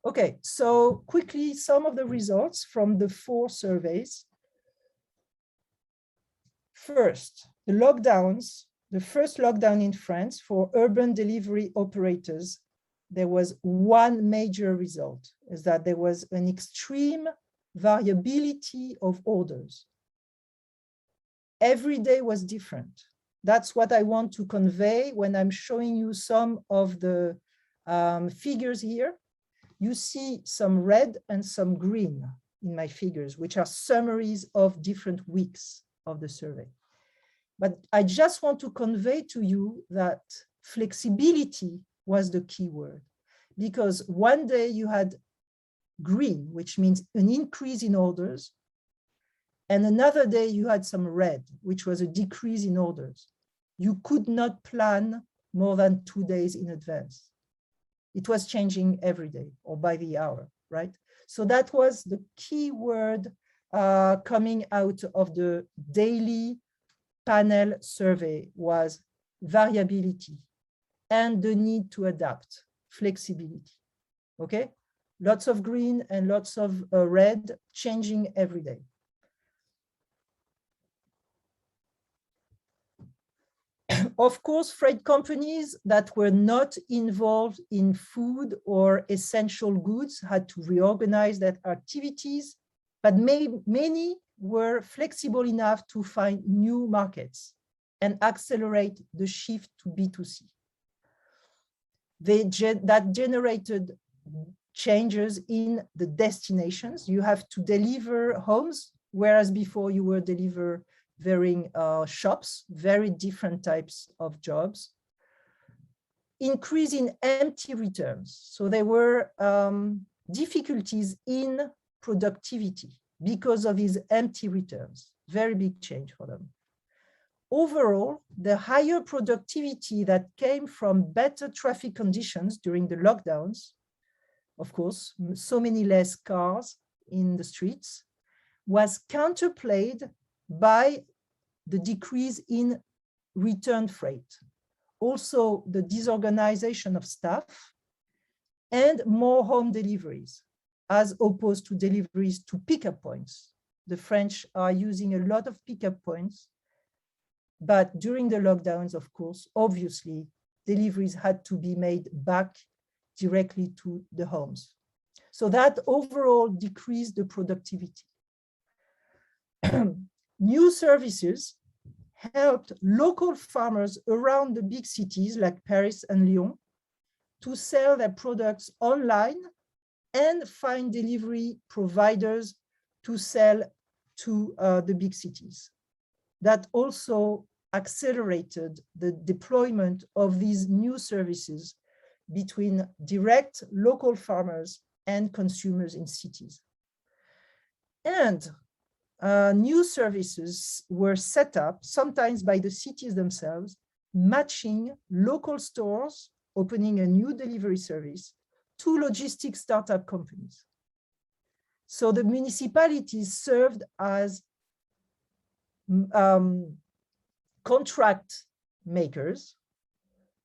Okay, so quickly, some of the results from the 4 surveys. First, the lockdowns, the first lockdown in France for urban delivery operators, there was one major result, is that there was an extreme variability of orders. Every day was different. That's what I want to convey when I'm showing you some of the figures here. You see some red and some green in my figures, which are summaries of different weeks of the survey. But I just want to convey to you that flexibility was the key word, because one day you had green, which means an increase in orders, and another day you had some red, which was a decrease in orders. You could not plan more than 2 days in advance. It was changing every day or by the hour, right? So that was the key word coming out of the daily panel survey, was variability and the need to adapt, flexibility, okay? Lots of green and lots of red, changing every day. Of course, freight companies that were not involved in food or essential goods had to reorganize their activities, but many were flexible enough to find new markets and accelerate the shift to B2C. That generated changes in the destinations. You have to deliver homes, whereas before you were delivering shops, very different types of jobs. Increase in empty returns. So there were difficulties in productivity because of these empty returns. Very big change for them. Overall, the higher productivity that came from better traffic conditions during the lockdowns, of course, so many less cars in the streets, was counterplayed by the decrease in return freight. Also, the disorganization of staff and more home deliveries, as opposed to deliveries to pickup points. The French are using a lot of pickup points, but during the lockdowns, of course, obviously, deliveries had to be made back directly to the homes. So that overall decreased the productivity. New services helped local farmers around the big cities like Paris and Lyon to sell their products online and find delivery providers to sell to the big cities. That also accelerated the deployment of these new services between direct local farmers and consumers in cities. And new services were set up, sometimes by the cities themselves, matching local stores, opening a new delivery service, to logistics startup companies. So the municipalities served as contract makers,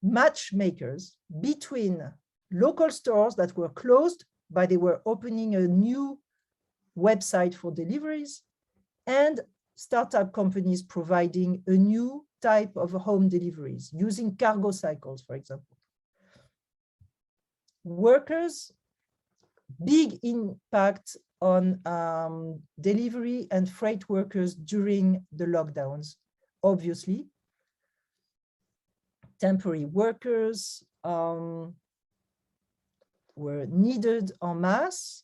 matchmakers between local stores that were closed, but they were opening a new website for deliveries, and startup companies providing a new type of home deliveries using cargo cycles, for example. Workers, big impact on delivery and freight workers during the lockdowns, obviously. Temporary workers were needed en masse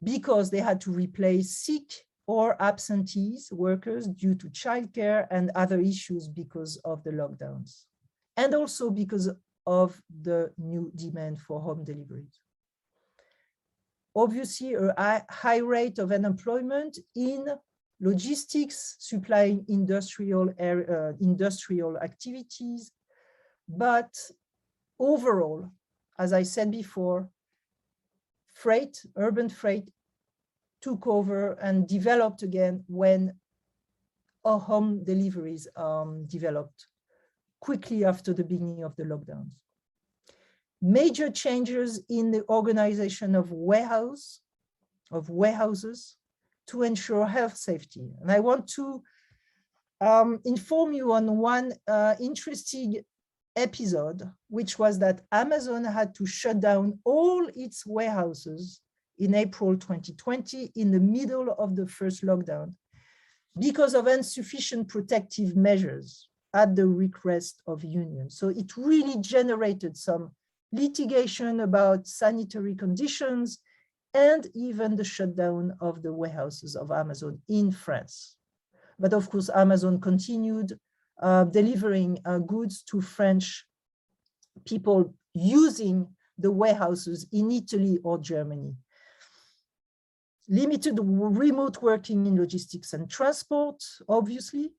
because they had to replace sick or absentees workers due to childcare and other issues because of the lockdowns, and also because of the new demand for home deliveries. Obviously, a high rate of unemployment in logistics, supplying industrial activities, but overall, as I said before, freight, urban freight, took over and developed again when our home deliveries developed quickly after the beginning of the lockdowns. Major changes in the organization of warehouses to ensure health safety. And I want to inform you on one interesting episode, which was that Amazon had to shut down all its warehouses in April 2020, in the middle of the first lockdown, because of insufficient protective measures at the request of unions. So it really generated some litigation about sanitary conditions and even the shutdown of the warehouses of Amazon in France. But of course, Amazon continued delivering goods to French people using the warehouses in Italy or Germany. Limited remote working in logistics and transport, obviously.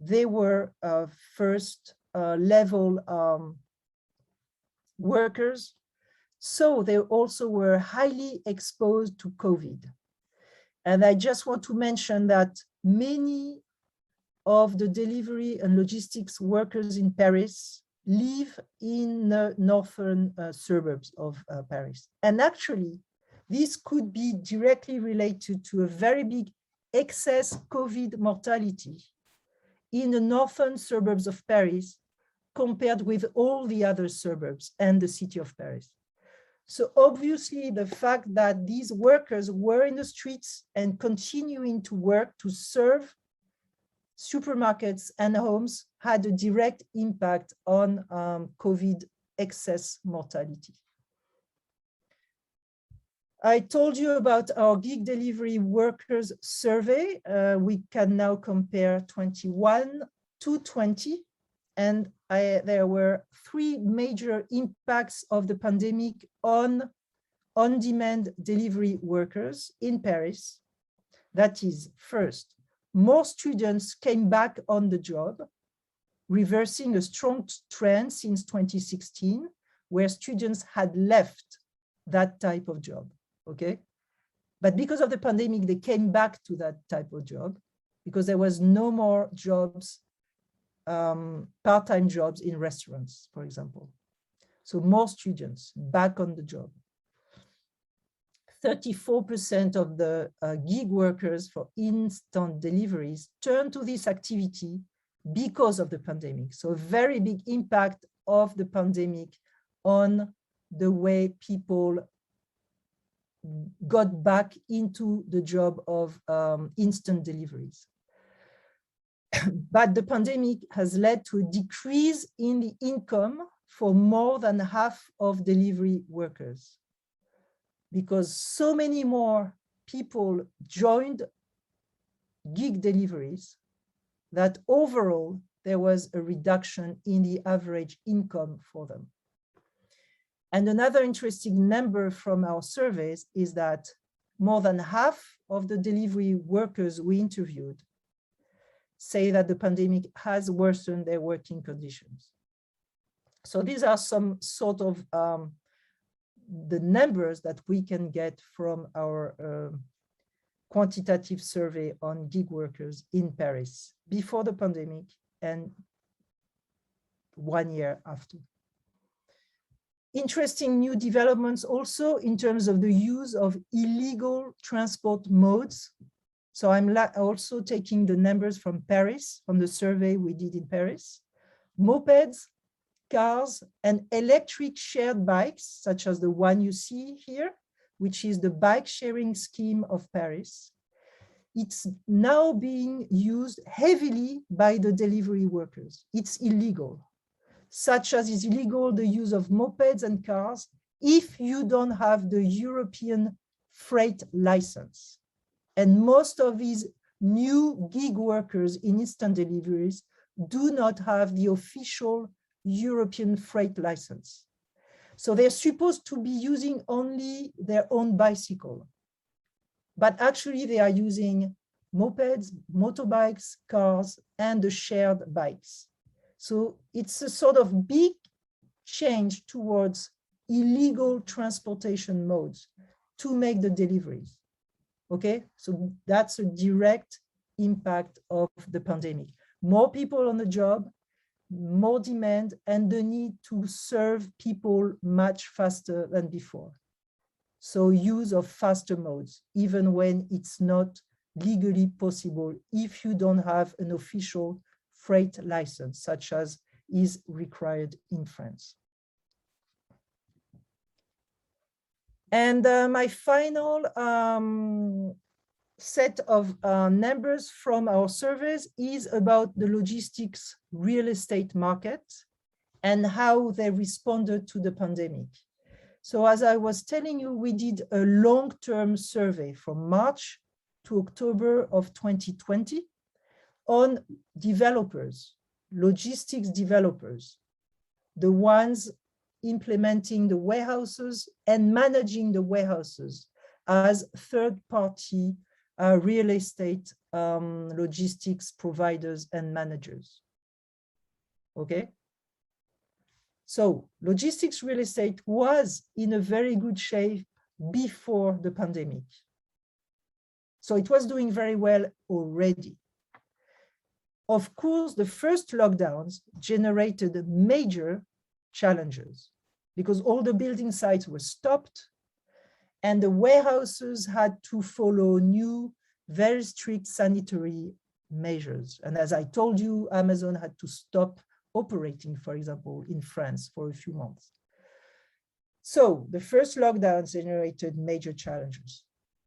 They were first level workers, so they also were highly exposed to COVID. And I just want to mention that many of the delivery and logistics workers in Paris live in the northern suburbs of Paris. And actually, this could be directly related to a very big excess COVID mortality in the northern suburbs of Paris compared with all the other suburbs and the city of Paris. So obviously the fact that these workers were in the streets and continuing to work to serve supermarkets and homes had a direct impact on COVID excess mortality. I told you about our gig delivery workers survey. We can now compare 21 to 20. And there were three major impacts of the pandemic on on-demand delivery workers in Paris. That is, first, more students came back on the job, reversing a strong trend since 2016, where students had left that type of job, okay? But because of the pandemic, they came back to that type of job because there was no more jobs, part-time jobs in restaurants, for example. So more students back on the job. 34% of the gig workers for instant deliveries turned to this activity because of the pandemic. So a very big impact of the pandemic on the way people got back into the job of instant deliveries. But the pandemic has led to a decrease in the income for more than half of delivery workers, because so many more people joined gig deliveries that overall there was a reduction in the average income for them. And another interesting number from our surveys is that more than half of the delivery workers we interviewed say that the pandemic has worsened their working conditions. So these are some sort of the numbers that we can get from our quantitative survey on gig workers in Paris before the pandemic and 1 year after. Interesting new developments also in terms of the use of illegal transport modes. So I'm also taking the numbers from Paris, from the survey we did in Paris. Mopeds, cars, and electric shared bikes, such as the one you see here, which is the bike sharing scheme of Paris. It's now being used heavily by the delivery workers. It's illegal, such as it's illegal the use of mopeds and cars if you don't have the European freight license. And most of these new gig workers in instant deliveries do not have the official European freight license. So they're supposed to be using only their own bicycle, but actually they are using mopeds, motorbikes, cars, and the shared bikes. So it's a sort of big change towards illegal transportation modes to make the deliveries. Okay, so that's a direct impact of the pandemic. More people on the job, more demand, and the need to serve people much faster than before. So use of faster modes, even when it's not legally possible if you don't have an official freight license, such as is required in France. And my final set of numbers from our surveys is about the logistics real estate market and how they responded to the pandemic. So as I was telling you, we did a long-term survey from March to October of 2020 on developers, logistics developers, the ones implementing the warehouses and managing the warehouses as third-party real estate logistics providers and managers. Okay. So logistics real estate was in a very good shape before the pandemic. So it was doing very well already. Of course, the first lockdowns generated major challenges because all the building sites were stopped and the warehouses had to follow new, very strict sanitary measures. And as I told you, Amazon had to stop operating, for example, in France for a few months. So the first lockdowns generated major challenges.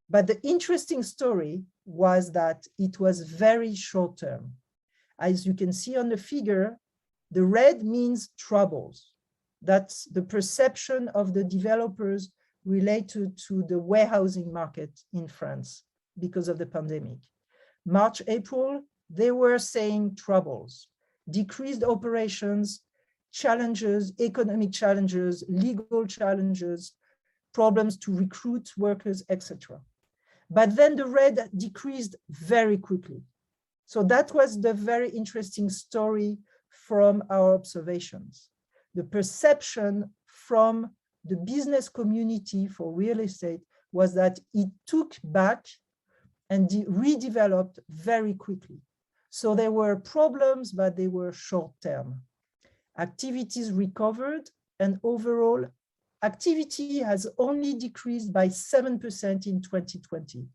But the interesting story was that it was very short term. As you can see on the figure, the red means troubles. That's the perception of the developers related to the warehousing market in France because of the pandemic. March, April, they were saying troubles, decreased operations, challenges, economic challenges, legal challenges, problems to recruit workers, etc. But then the red decreased very quickly. So that was the very interesting story from our observations. The perception from the business community for real estate was that it took back and redeveloped very quickly. So there were problems, but they were short term. Activities recovered, and overall activity has only decreased by 7% in 2020,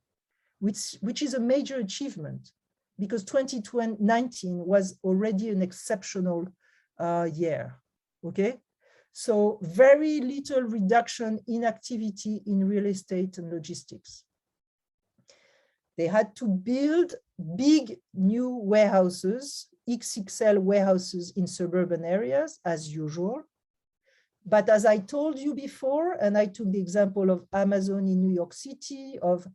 which is a major achievement because 2019 was already an exceptional year, okay? So very little reduction in activity in real estate and logistics. They had to build big new warehouses, XXL warehouses in suburban areas as usual. But as I told you before, and I took the example of Amazon in New York City, of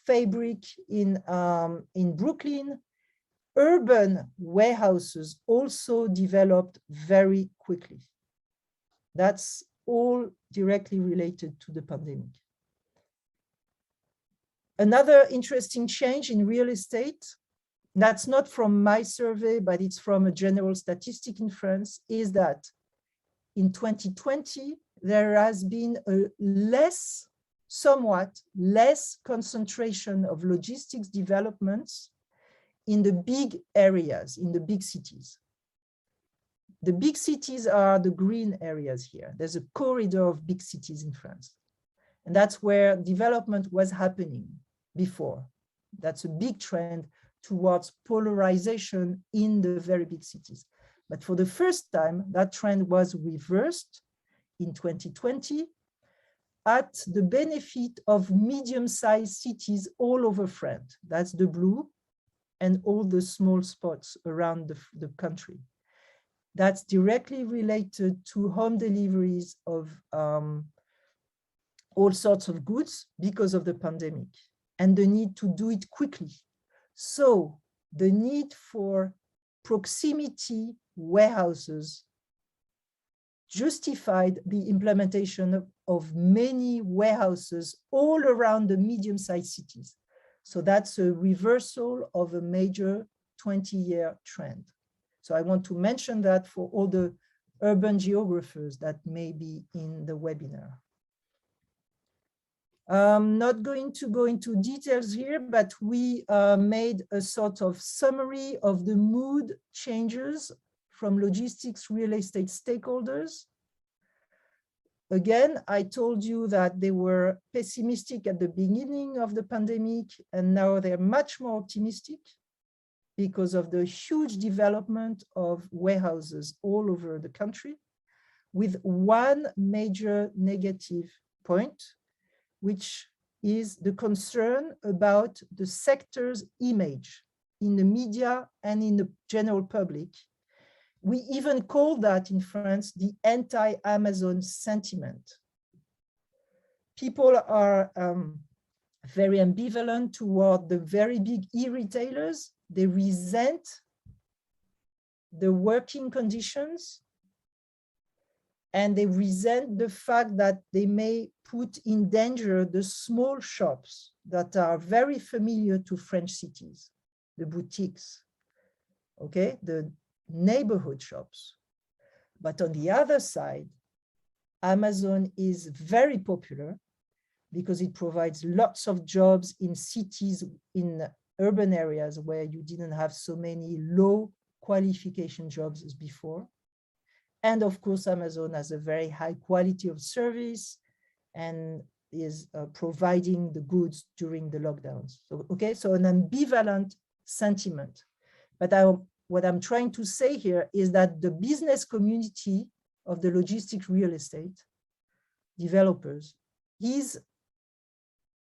Fabric in Brooklyn, urban warehouses also developed very quickly. That's all directly related to the pandemic. Another interesting change in real estate, that's not from my survey, but it's from a general statistic in France, is that in 2020, there has been a somewhat less concentration of logistics developments in the big areas, in the big cities. The big cities are the green areas here. There's a corridor of big cities in France. And that's where development was happening before. That's a big trend towards polarization in the very big cities. But for the first time, that trend was reversed in 2020 at the benefit of medium-sized cities all over France. That's the blue, and all the small spots around the country. That's directly related to home deliveries of all sorts of goods because of the pandemic and the need to do it quickly. So the need for proximity warehouses justified the implementation of many warehouses all around the medium-sized cities. So that's a reversal of a major 20-year trend. So I want to mention that for all the urban geographers that may be in the webinar. I'm not going to go into details here, but we made a sort of summary of the mood changes from logistics real estate stakeholders. Again, I told you that they were pessimistic at the beginning of the pandemic, and now they're much more optimistic because of the huge development of warehouses all over the country, with one major negative point, which is the concern about the sector's image in the media and in the general public. We even call that in France the anti-Amazon sentiment. People are very ambivalent toward the very big e-retailers. They resent the working conditions, and they resent the fact that they may put in danger the small shops that are very familiar to French cities, the boutiques, okay, the neighborhood shops. But on the other side, Amazon is very popular because it provides lots of jobs in cities, in urban areas where you didn't have so many low qualification jobs as before. And of course, Amazon has a very high quality of service and is providing the goods during the lockdowns. So, okay, so an ambivalent sentiment. But what I'm trying to say here is that the business community of the logistics real estate developers is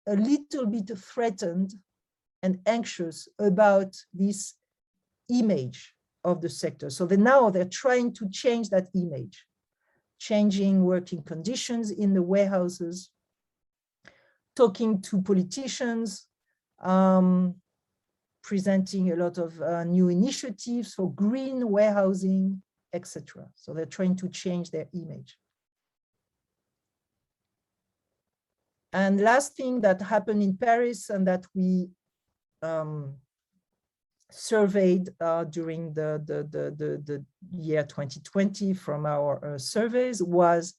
a little bit threatened and anxious about this image of the sector. So now they're trying to change that image, changing working conditions in the warehouses, talking to politicians, presenting a lot of new initiatives for green warehousing, etc. So they're trying to change their image. And last thing that happened in Paris and that we surveyed during the year 2020 from our surveys was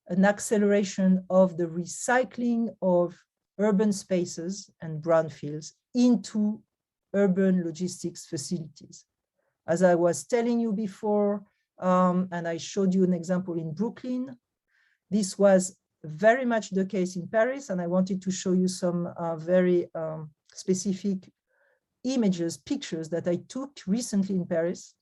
an acceleration of the recycling of urban spaces and brownfields into urban logistics facilities. As I was telling you before, and I showed you an example in Brooklyn, this was very much the case in Paris, and I wanted to show you some very specific images, pictures that I took recently in Paris.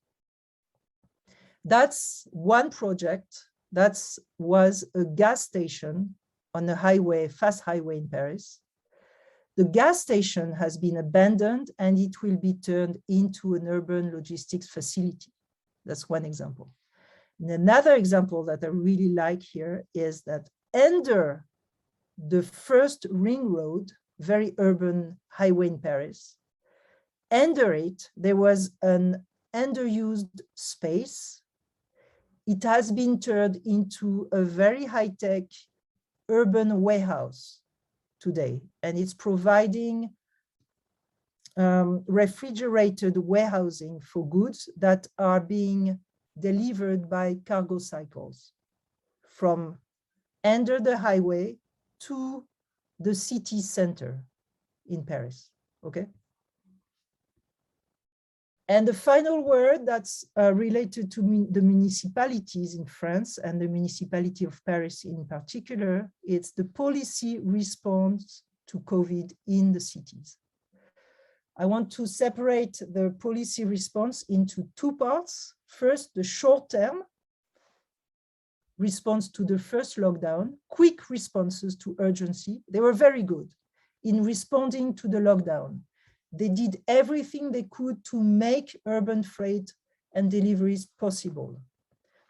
That's one project that was a gas station on a highway, fast highway in Paris. The gas station has been abandoned and it will be turned into an urban logistics facility. That's one example. And another example that I really like here is that under the first ring road, very urban highway in Paris, under it, there was an underused space. It has been turned into a very high-tech urban warehouse today, and it's providing refrigerated warehousing for goods that are being delivered by cargo cycles from under the highway to the city center in Paris, okay? And the final word that's related to the municipalities in France and the municipality of Paris in particular, it's the policy response to COVID in the cities. I want to separate the policy response into two parts. First, the short-term response to the first lockdown, quick responses to urgency. They were very good in responding to the lockdown. They did everything they could to make urban freight and deliveries possible.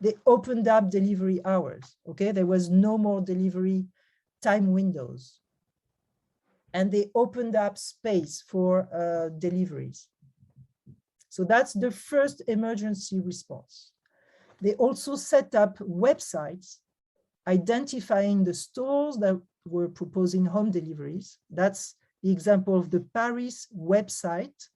They opened up delivery hours, okay? There was no more delivery time windows. And they opened up space for deliveries. So that's the first emergency response. They also set up websites identifying the stores that were proposing home deliveries. That's the example of the Paris website,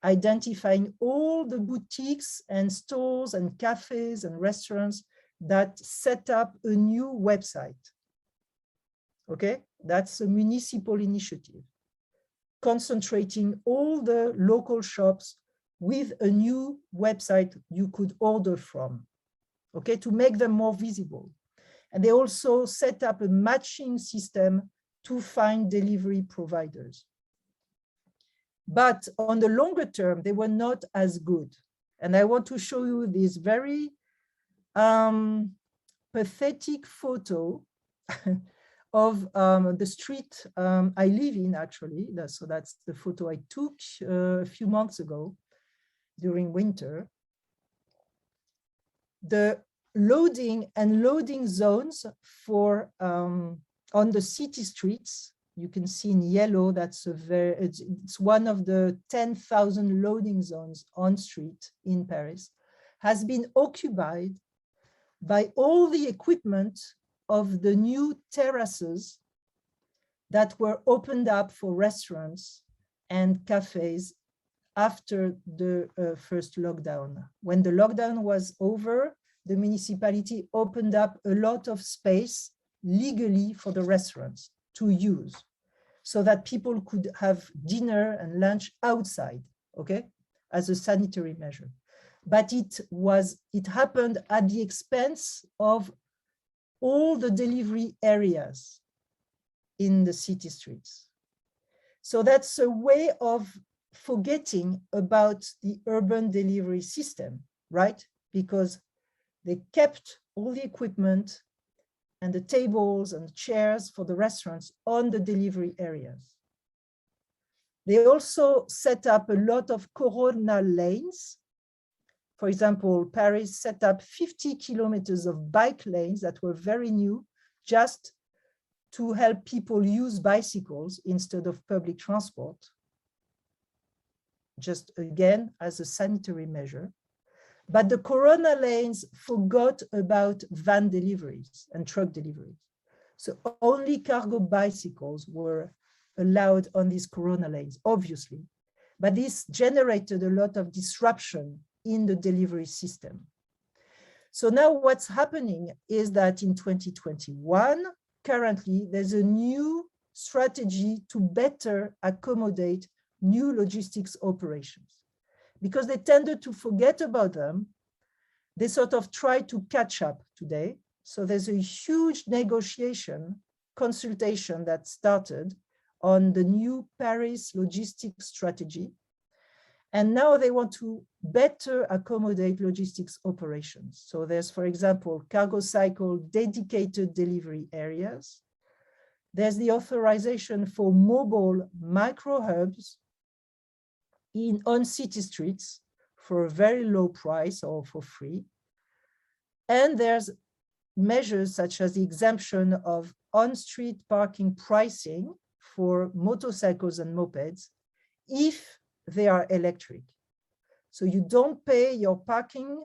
identifying all the boutiques and stores and cafes and restaurants that set up a new website. Okay, that's a municipal initiative, concentrating all the local shops with a new website you could order from, okay, to make them more visible. And they also set up a matching system to find delivery providers. But on the longer term, they were not as good. And I want to show you this very pathetic photo of the street I live in, actually. So that's the photo I took a few months ago during winter. The loading and loading zones for on the city streets, you can see in yellow, that's it's one of the 10,000 loading zones on street in Paris, has been occupied by all the equipment of the new terraces that were opened up for restaurants and cafes after the first lockdown. When the lockdown was over, the municipality opened up a lot of space legally for the restaurants to use, so that people could have dinner and lunch outside, okay, as a sanitary measure. But it happened at the expense of all the delivery areas in the city streets. So that's a way of forgetting about the urban delivery system, right? Because they kept all the equipment and the tables and chairs for the restaurants on the delivery areas. They also set up a lot of corona lanes. For example, Paris set up 50 kilometers of bike lanes that were very new, just to help people use bicycles instead of public transport, just again as a sanitary measure. But the corona lanes forgot about van deliveries and truck deliveries. So only cargo bicycles were allowed on these corona lanes, obviously. But this generated a lot of disruption in the delivery system. So now what's happening is that in 2021, currently, there's a new strategy to better accommodate new logistics operations. Because they tended to forget about them, they sort of try to catch up today. So there's a huge negotiation, consultation that started on the new Paris logistics strategy. And now they want to better accommodate logistics operations. So there's, for example, cargo cycle dedicated delivery areas. There's the authorization for mobile micro hubs on city streets for a very low price or for free. And there's measures such as the exemption of on-street parking pricing for motorcycles and mopeds if they are electric. So you don't pay your parking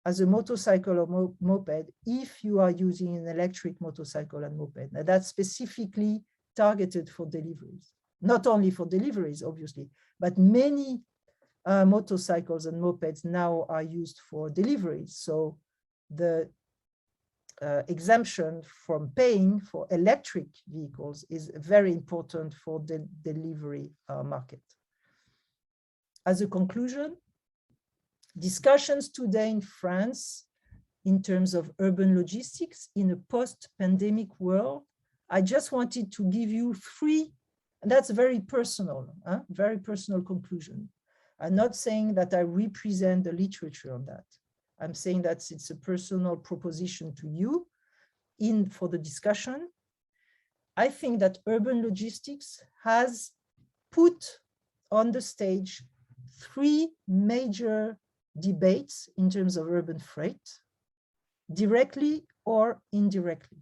as a motorcycle or moped if you are using an electric motorcycle and moped. Now that's specifically targeted for deliveries. Not only for deliveries, obviously, but many motorcycles and mopeds now are used for deliveries. So the exemption from paying for electric vehicles is very important for the delivery market. As a conclusion, discussions today in France in terms of urban logistics in a post-pandemic world, I just wanted to give you three, and that's very personal conclusion. I'm not saying that I represent the literature on that. I'm saying that it's a personal proposition to you for the discussion. I think that urban logistics has put on the stage three major debates in terms of urban freight, directly or indirectly.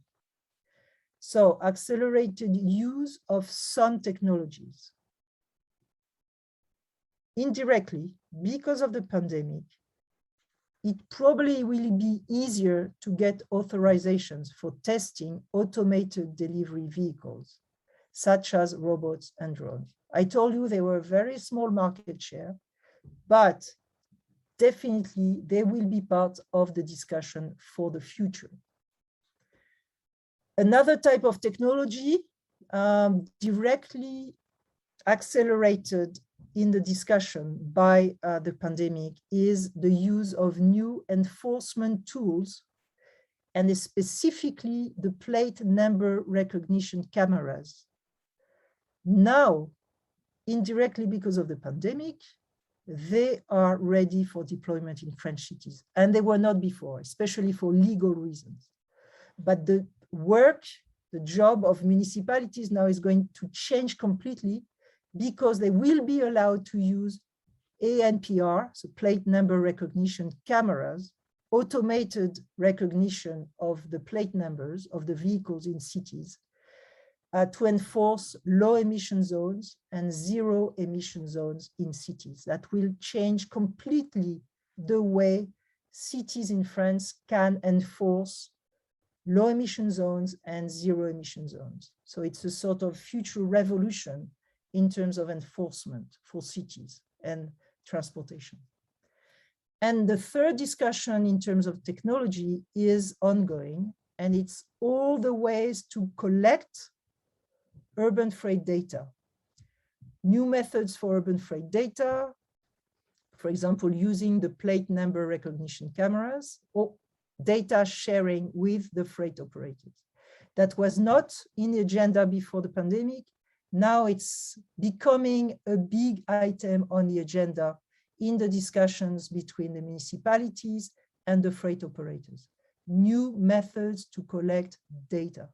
So accelerated use of some technologies. Indirectly, because of the pandemic, it probably will be easier to get authorizations for testing automated delivery vehicles, such as robots and drones. I told you they were a very small market share, but definitely they will be part of the discussion for the future. Another type of technology directly accelerated in the discussion by the pandemic is the use of new enforcement tools, and specifically the plate number recognition cameras. Now, indirectly because of the pandemic, they are ready for deployment in French cities, and they were not before, especially for legal reasons. But the work the job of municipalities now is going to change completely because they will be allowed to use ANPR, so plate number recognition cameras, automated recognition of the plate numbers of the vehicles in cities to enforce low emission zones and zero emission zones in cities. That will change completely the way cities in France can enforce low emission zones and zero emission zones. So it's a sort of future revolution in terms of enforcement for cities and transportation. And the third discussion in terms of technology is ongoing, and it's all the ways to collect urban freight data. New methods for urban freight data, for example, using the plate number recognition cameras or data sharing with the freight operators. That was not in the agenda before the pandemic. Now it's becoming a big item on the agenda in the discussions between the municipalities and the freight operators. New methods to collect data.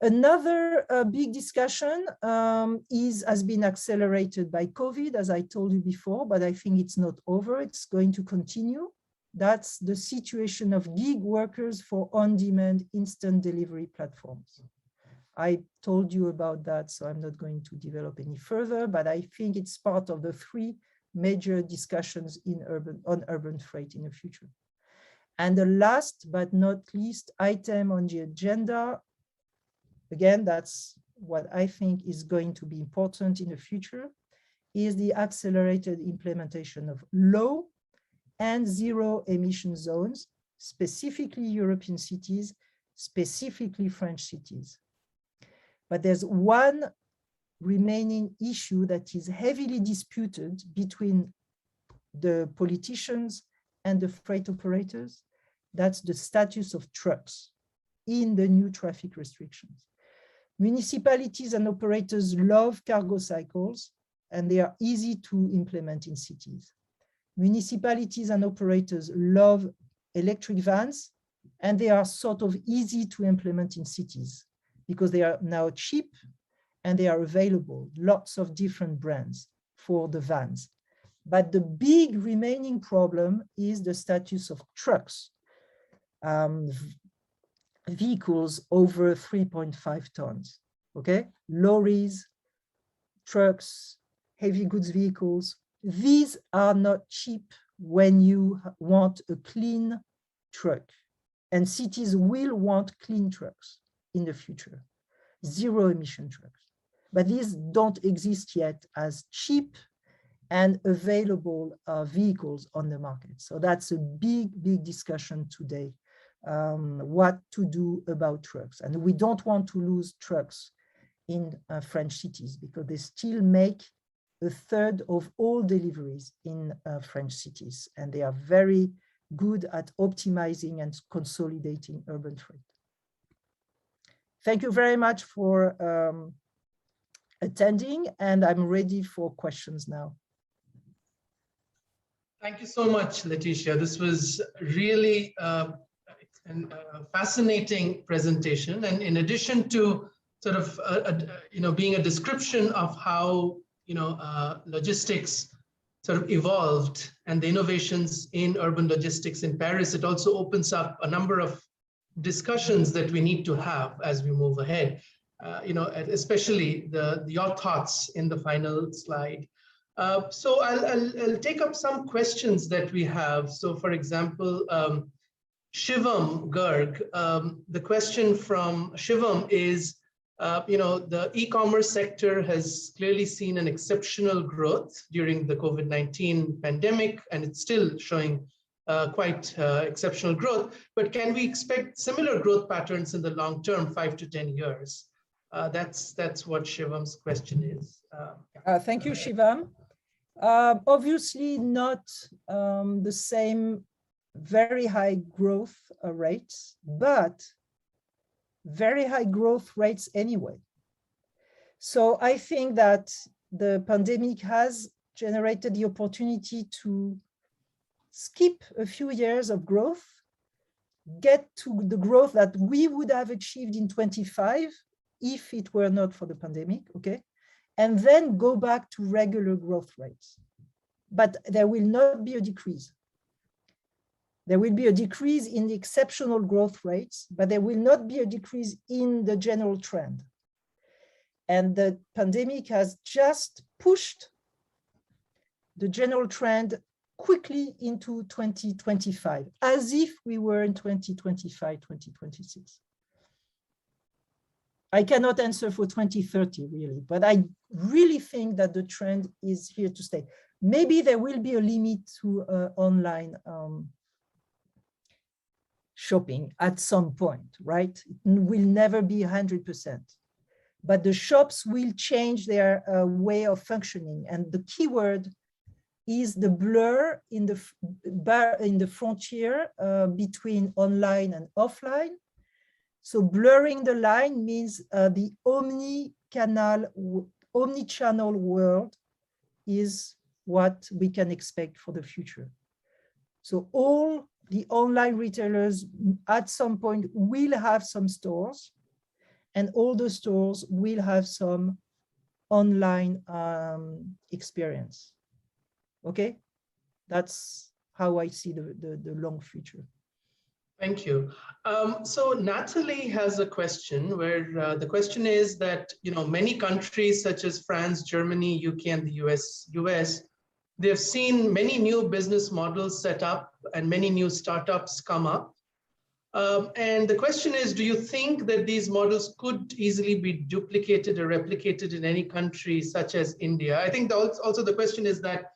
Another big discussion has been accelerated by COVID, as I told you before, but I think it's not over. It's going to continue. That's the situation of gig workers for on-demand instant delivery platforms. I told you about that, so I'm not going to develop any further, but I think it's part of the three major discussions on urban freight in the future. And the last but not least item on the agenda, again, that's what I think is going to be important in the future, is the accelerated implementation of low and zero emission zones, specifically European cities, specifically French cities. But there's one remaining issue that is heavily disputed between the politicians and the freight operators. That's the status of trucks in the new traffic restrictions. Municipalities and operators love cargo cycles, and they are easy to implement in cities. Municipalities and operators love electric vans, and they are sort of easy to implement in cities because they are now cheap and they are available, lots of different brands for the vans. But the big remaining problem is the status of trucks, vehicles over 3.5 tons, okay? Lorries, trucks, heavy goods vehicles. These are not cheap when you want a clean truck, and cities will want clean trucks in the future, zero emission trucks. But these don't exist yet as cheap and available vehicles on the market. So that's a big, big discussion today, what to do about trucks. And we don't want to lose trucks in French cities because they still make a third of all deliveries in French cities. And they are very good at optimizing and consolidating urban freight. Thank you very much for attending, and I'm ready for questions now. Thank you so much, Laetitia. This was really a fascinating presentation. And in addition to sort of, being a description of how, logistics sort of evolved and the innovations in urban logistics in Paris, it also opens up a number of discussions that we need to have as we move ahead. Especially your thoughts in the final slide. So I'll take up some questions that we have. So for example, Shivam Garg, the question from Shivam is, the e-commerce sector has clearly seen an exceptional growth during the COVID-19 pandemic, and it's still showing quite exceptional growth. But can we expect similar growth patterns in the long term, 5 to 10 years? That's what Shivam's question is. Thank you, Shivam. Obviously not the same very high growth rates, but very high growth rates anyway. So I think that the pandemic has generated the opportunity to skip a few years of growth, get to the growth that we would have achieved in 25 if it were not for the pandemic, okay? And then go back to regular growth rates. But there will not be a decrease. There will be a decrease in the exceptional growth rates, but there will not be a decrease in the general trend. And the pandemic has just pushed the general trend quickly into 2025, as if we were in 2025, 2026. I cannot answer for 2030, really, but I really think that the trend is here to stay. Maybe there will be a limit to online shopping at some point, right? It will never be 100%. But the shops will change their way of functioning. And the key word is the blur in the frontier between online and offline. So blurring the line means the omni-channel world is what we can expect for the future. So all the online retailers at some point will have some stores, and all the stores will have some online experience. Okay, that's how I see the long future. Thank you. So Natalie has a question where the question is that, you know, many countries such as France, Germany, UK, and the US, they've seen many new business models set up and many new startups come up. And the question is, do you think that these models could easily be duplicated or replicated in any country such as India? I think also the question is that,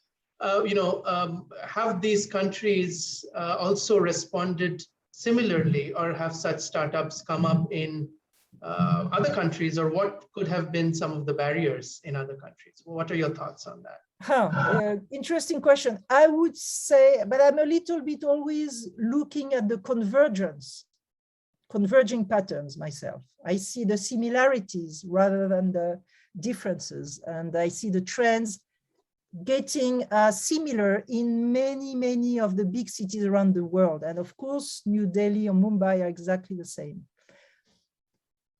have these countries also responded similarly, or have such startups come up in other countries, or what could have been some of the barriers in other countries? What are your thoughts on that? Interesting question. I would say, but I'm a little bit always looking at the converging patterns myself. I see the similarities rather than the differences, and I see the trends getting similar in many of the big cities around the world. And of course, New Delhi or Mumbai are exactly the same.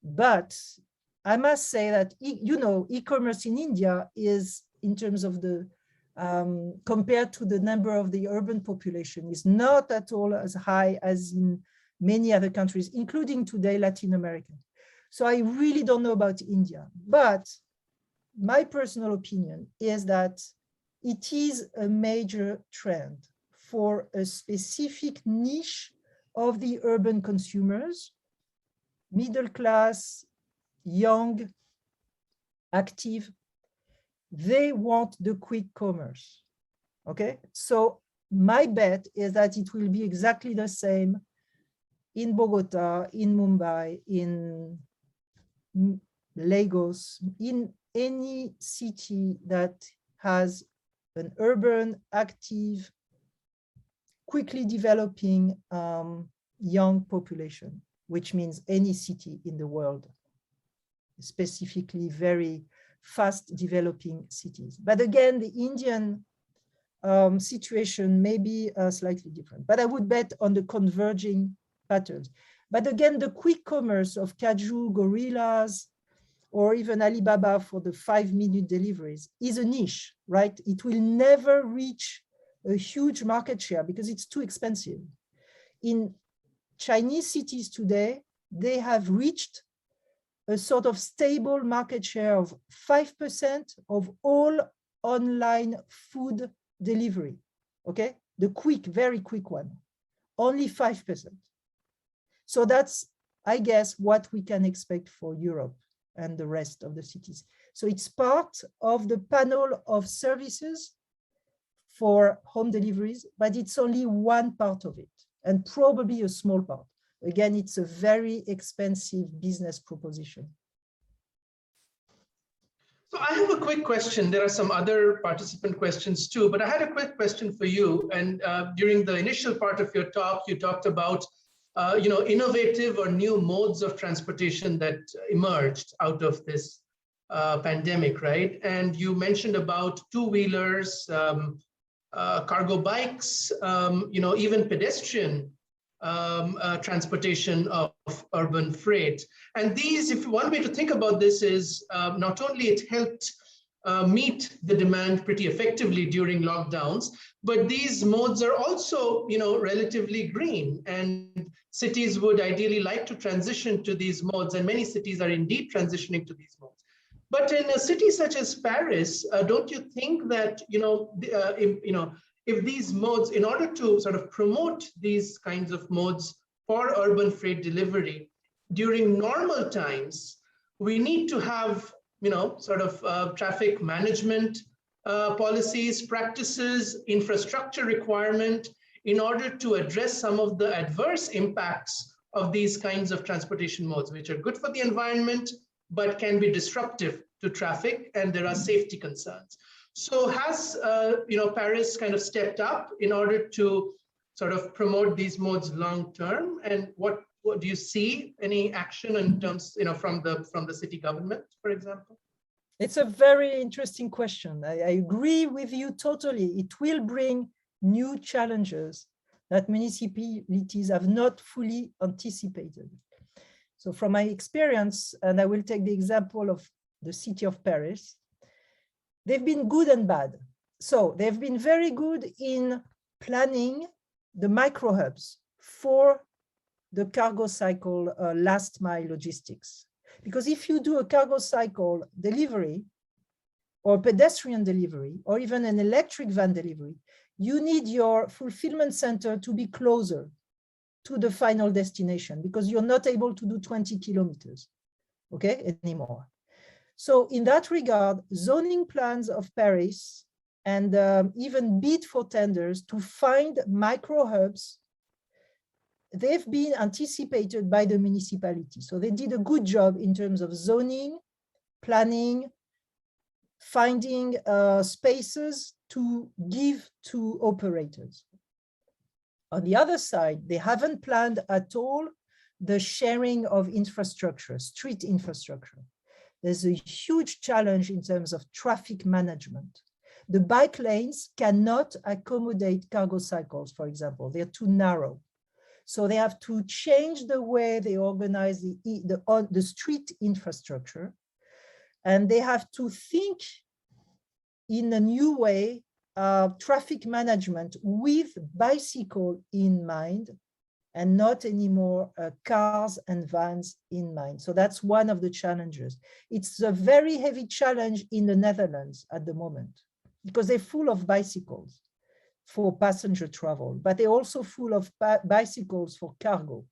But I must say that, e-commerce in India is, in terms of the, compared to the number of the urban population, is not at all as high as in many other countries, including today Latin America. So I really don't know about India, but my personal opinion is that it is a major trend for a specific niche of the urban consumers, middle class, young, active. They want the quick commerce, okay? So my bet is that it will be exactly the same in Bogota, in Mumbai, in Lagos, in any city that has an urban, active, quickly developing young population, which means any city in the world, specifically very fast developing cities. But again, the Indian situation may be slightly different, but I would bet on the converging patterns. But again, the quick commerce of Kaju, Gorillas, or even Alibaba for the 5-minute deliveries is a niche, right? It will never reach a huge market share because it's too expensive. In Chinese cities today, they have reached a sort of stable market share of 5% of all online food delivery, okay? The quick, very quick one, only 5%. So that's, I guess, what we can expect for Europe and the rest of the cities. So it's part of the panel of services for home deliveries, but it's only one part of it, and probably a small part. Again, it's a very expensive business proposition. So I have a quick question. There are some other participant questions too, but I had a quick question for you. And during the initial part of your talk, you talked about innovative or new modes of transportation that emerged out of this pandemic, right? And you mentioned about two-wheelers, cargo bikes, even pedestrian transportation of urban freight. And these, if one way to think about this is not only it helped meet the demand pretty effectively during lockdowns, but these modes are also, relatively green, and cities would ideally like to transition to these modes, and many cities are indeed transitioning to these modes. But in a city such as Paris, don't you think that, if these modes, in order to sort of promote these kinds of modes for urban freight delivery during normal times, we need to have, traffic management policies, practices, infrastructure requirement in order to address some of the adverse impacts of these kinds of transportation modes, which are good for the environment, but can be disruptive to traffic, and there are safety concerns. So has Paris kind of stepped up in order to sort of promote these modes long term? And what do you see any action in terms, from the city government, for example? It's a very interesting question. I agree with you totally. It will bring new challenges that municipalities have not fully anticipated. So from my experience, and I will take the example of the city of Paris, they've been good and bad. So they've been very good in planning the micro hubs for the cargo cycle last mile logistics. Because if you do a cargo cycle delivery or pedestrian delivery, or even an electric van delivery, you need your fulfillment center to be closer to the final destination, because you're not able to do 20 kilometers, okay, anymore. So in that regard, zoning plans of Paris and even bid for tenders to find micro hubs, they've been anticipated by the municipality. So they did a good job in terms of zoning, planning, finding spaces to give to operators. On the other side, they haven't planned at all the sharing of infrastructure, street infrastructure. There's a huge challenge in terms of traffic management. The bike lanes cannot accommodate cargo cycles, for example. They're too narrow. So they have to change the way they organize the street infrastructure. And they have to think in a new way, traffic management with bicycle in mind, and not anymore cars and vans in mind. So that's one of the challenges. It's a very heavy challenge in the Netherlands at the moment, because they're full of bicycles for passenger travel, but they're also full of bicycles for cargo.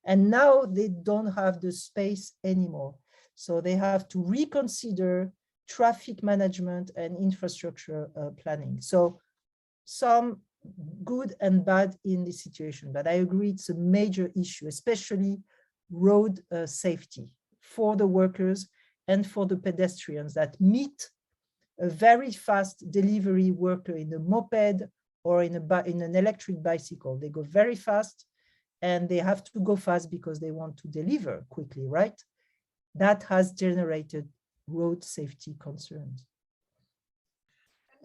And now they don't have the space anymore. So they have to reconsider traffic management and infrastructure planning. So some good and bad in this situation, but I agree it's a major issue, especially road safety for the workers and for the pedestrians that meet a very fast delivery worker in a moped or in an electric bicycle. They go very fast, and they have to go fast because they want to deliver quickly, right? That has generated road safety concerns.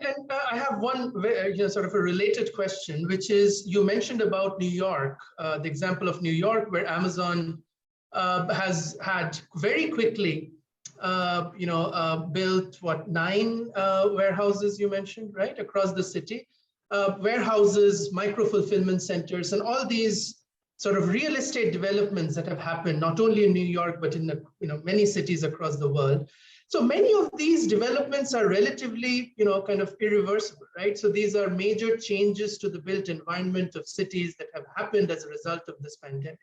And I have one sort of a related question, which is, you mentioned about New York, the example of New York, where Amazon has had very quickly, built 9 warehouses you mentioned, right, across the city, warehouses, micro fulfillment centers, and all these sort of real estate developments that have happened not only in New York but in many cities across the world. So many of these developments are relatively, kind of irreversible, right? So these are major changes to the built environment of cities that have happened as a result of this pandemic.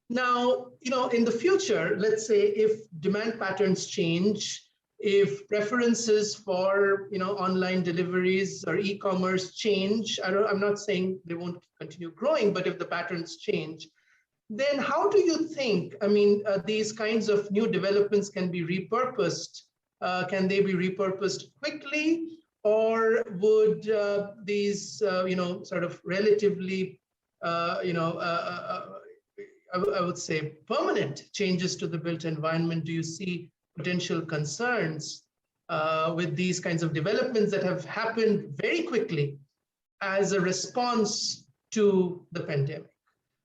Now, in the future, let's say if demand patterns change, if preferences for, online deliveries or e-commerce change, I'm not saying they won't continue growing, but if the patterns change, then how do you think, these kinds of new developments can be repurposed? Can they be repurposed quickly, or would these, sort of relatively, I would say permanent changes to the built environment? Do you see potential concerns with these kinds of developments that have happened very quickly as a response to the pandemic?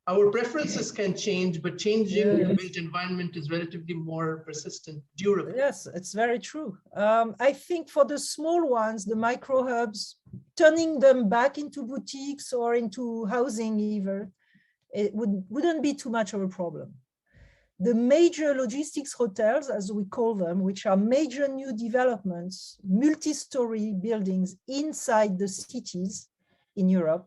Our preferences can change, but changing in the Yes. built environment is relatively more persistent, durable. Yes, it's very true. I think for the small ones, the micro hubs, turning them back into boutiques or into housing even, it wouldn't be too much of a problem. The major logistics hotels, as we call them, which are major new developments, multi-story buildings inside the cities in Europe,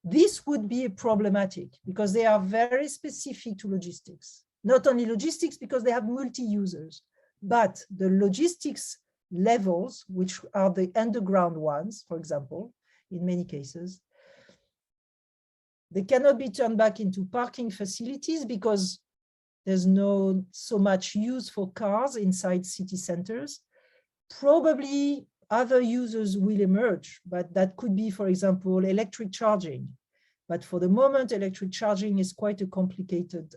this would be problematic because they are very specific to logistics. Not only logistics, because they have multi-users, but the logistics levels, which are the underground ones, for example, in many cases, they cannot be turned back into parking facilities because there's no so much use for cars inside city centers. Probably other users will emerge, but that could be, for example, electric charging. But for the moment, electric charging is quite a complicated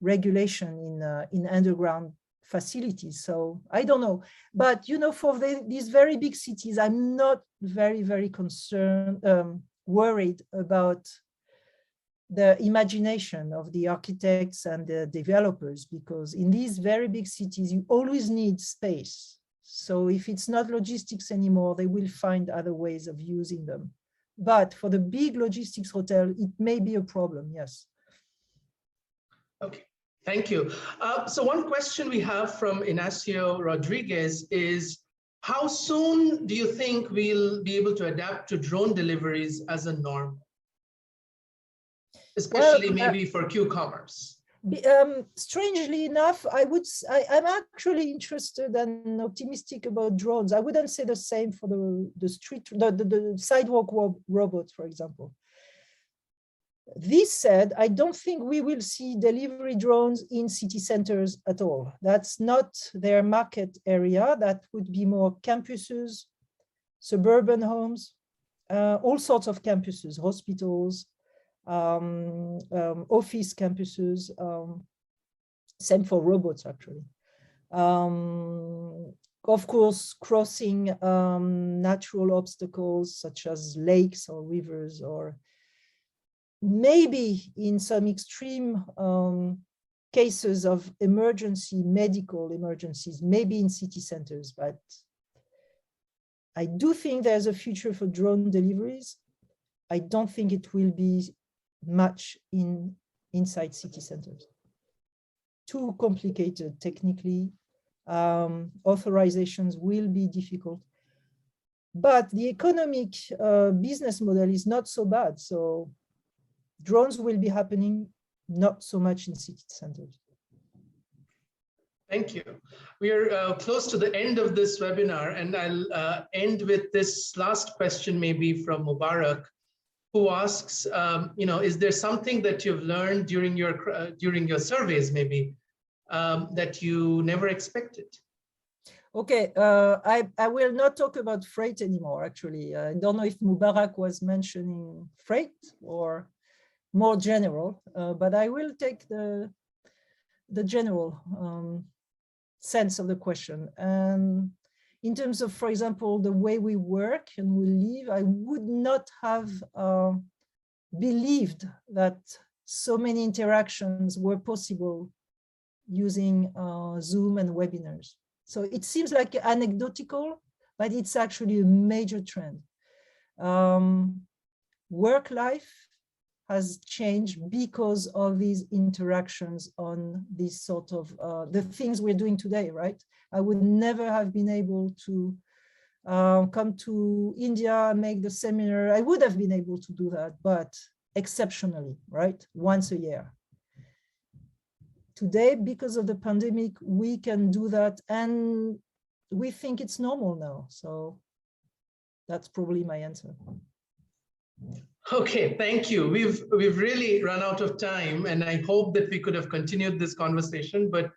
regulation in underground facilities. So I don't know. But, you know, for these very big cities, I'm not very concerned, worried about the imagination of the architects and the developers, because in these very big cities, you always need space. So if it's not logistics anymore, they will find other ways of using them. But for the big logistics hotel, it may be a problem, yes. Okay, thank you. So one question we have from Inacio Rodriguez is, how soon do you think we'll be able to adapt to drone deliveries as a norm? Especially maybe for Q-commerce. Strangely enough, I'm actually interested and optimistic about drones. I wouldn't say the same for the sidewalk robots, for example. This said, I don't think we will see delivery drones in city centers at all. That's not their market area. That would be more campuses, suburban homes, all sorts of campuses, hospitals, office campuses, same for robots actually. Of course, crossing natural obstacles such as lakes or rivers, or maybe in some extreme cases of medical emergencies, maybe in city centers. But I do think there's a future for drone deliveries. I don't think it will be much inside city centers. Too complicated technically. Authorizations will be difficult. But the economic business model is not so bad. So drones will be happening not so much in city centers. Thank you. We are close to the end of this webinar, and I'll end with this last question maybe from Mubarak, who asks, is there something that you've learned during your surveys maybe that you never expected? Okay, I will not talk about freight anymore, actually. I don't know if Mubarak was mentioning freight or more general, but I will take the general sense of the question. And in terms of, for example, the way we work and we live, I would not have believed that so many interactions were possible using Zoom and webinars. So it seems like anecdotal, but it's actually a major trend. Work life has changed because of these interactions on this sort of the things we're doing today, right? I would never have been able to come to India, make the seminar. I would have been able to do that, but exceptionally, right? Once a year. Today, because of the pandemic, we can do that, and we think it's normal now. So that's probably my answer. Okay, thank you. We've really run out of time, and I hope that we could have continued this conversation, but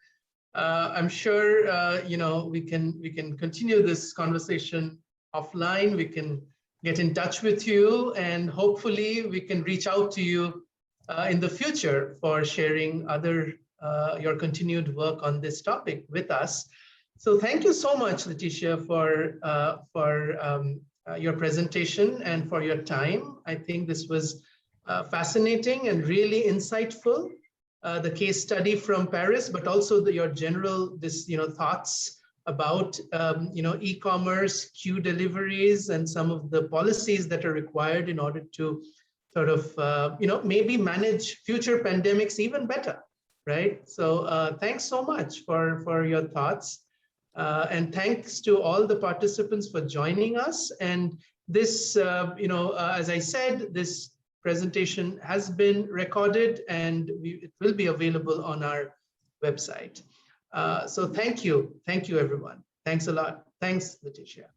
I'm sure we can continue this conversation offline. We can get in touch with you, and hopefully we can reach out to you in the future for sharing your continued work on this topic with us. So thank you so much, Laetitia, for your presentation and for your time. I think this was fascinating and really insightful. The case study from Paris, but also your general thoughts about e-commerce, queue deliveries, and some of the policies that are required in order to sort of maybe manage future pandemics even better, right? So thanks so much for your thoughts, and thanks to all the participants for joining us. And this, as I said, this presentation has been recorded and it will be available on our website. So thank you everyone. Thanks a lot. Thanks, Laetitia.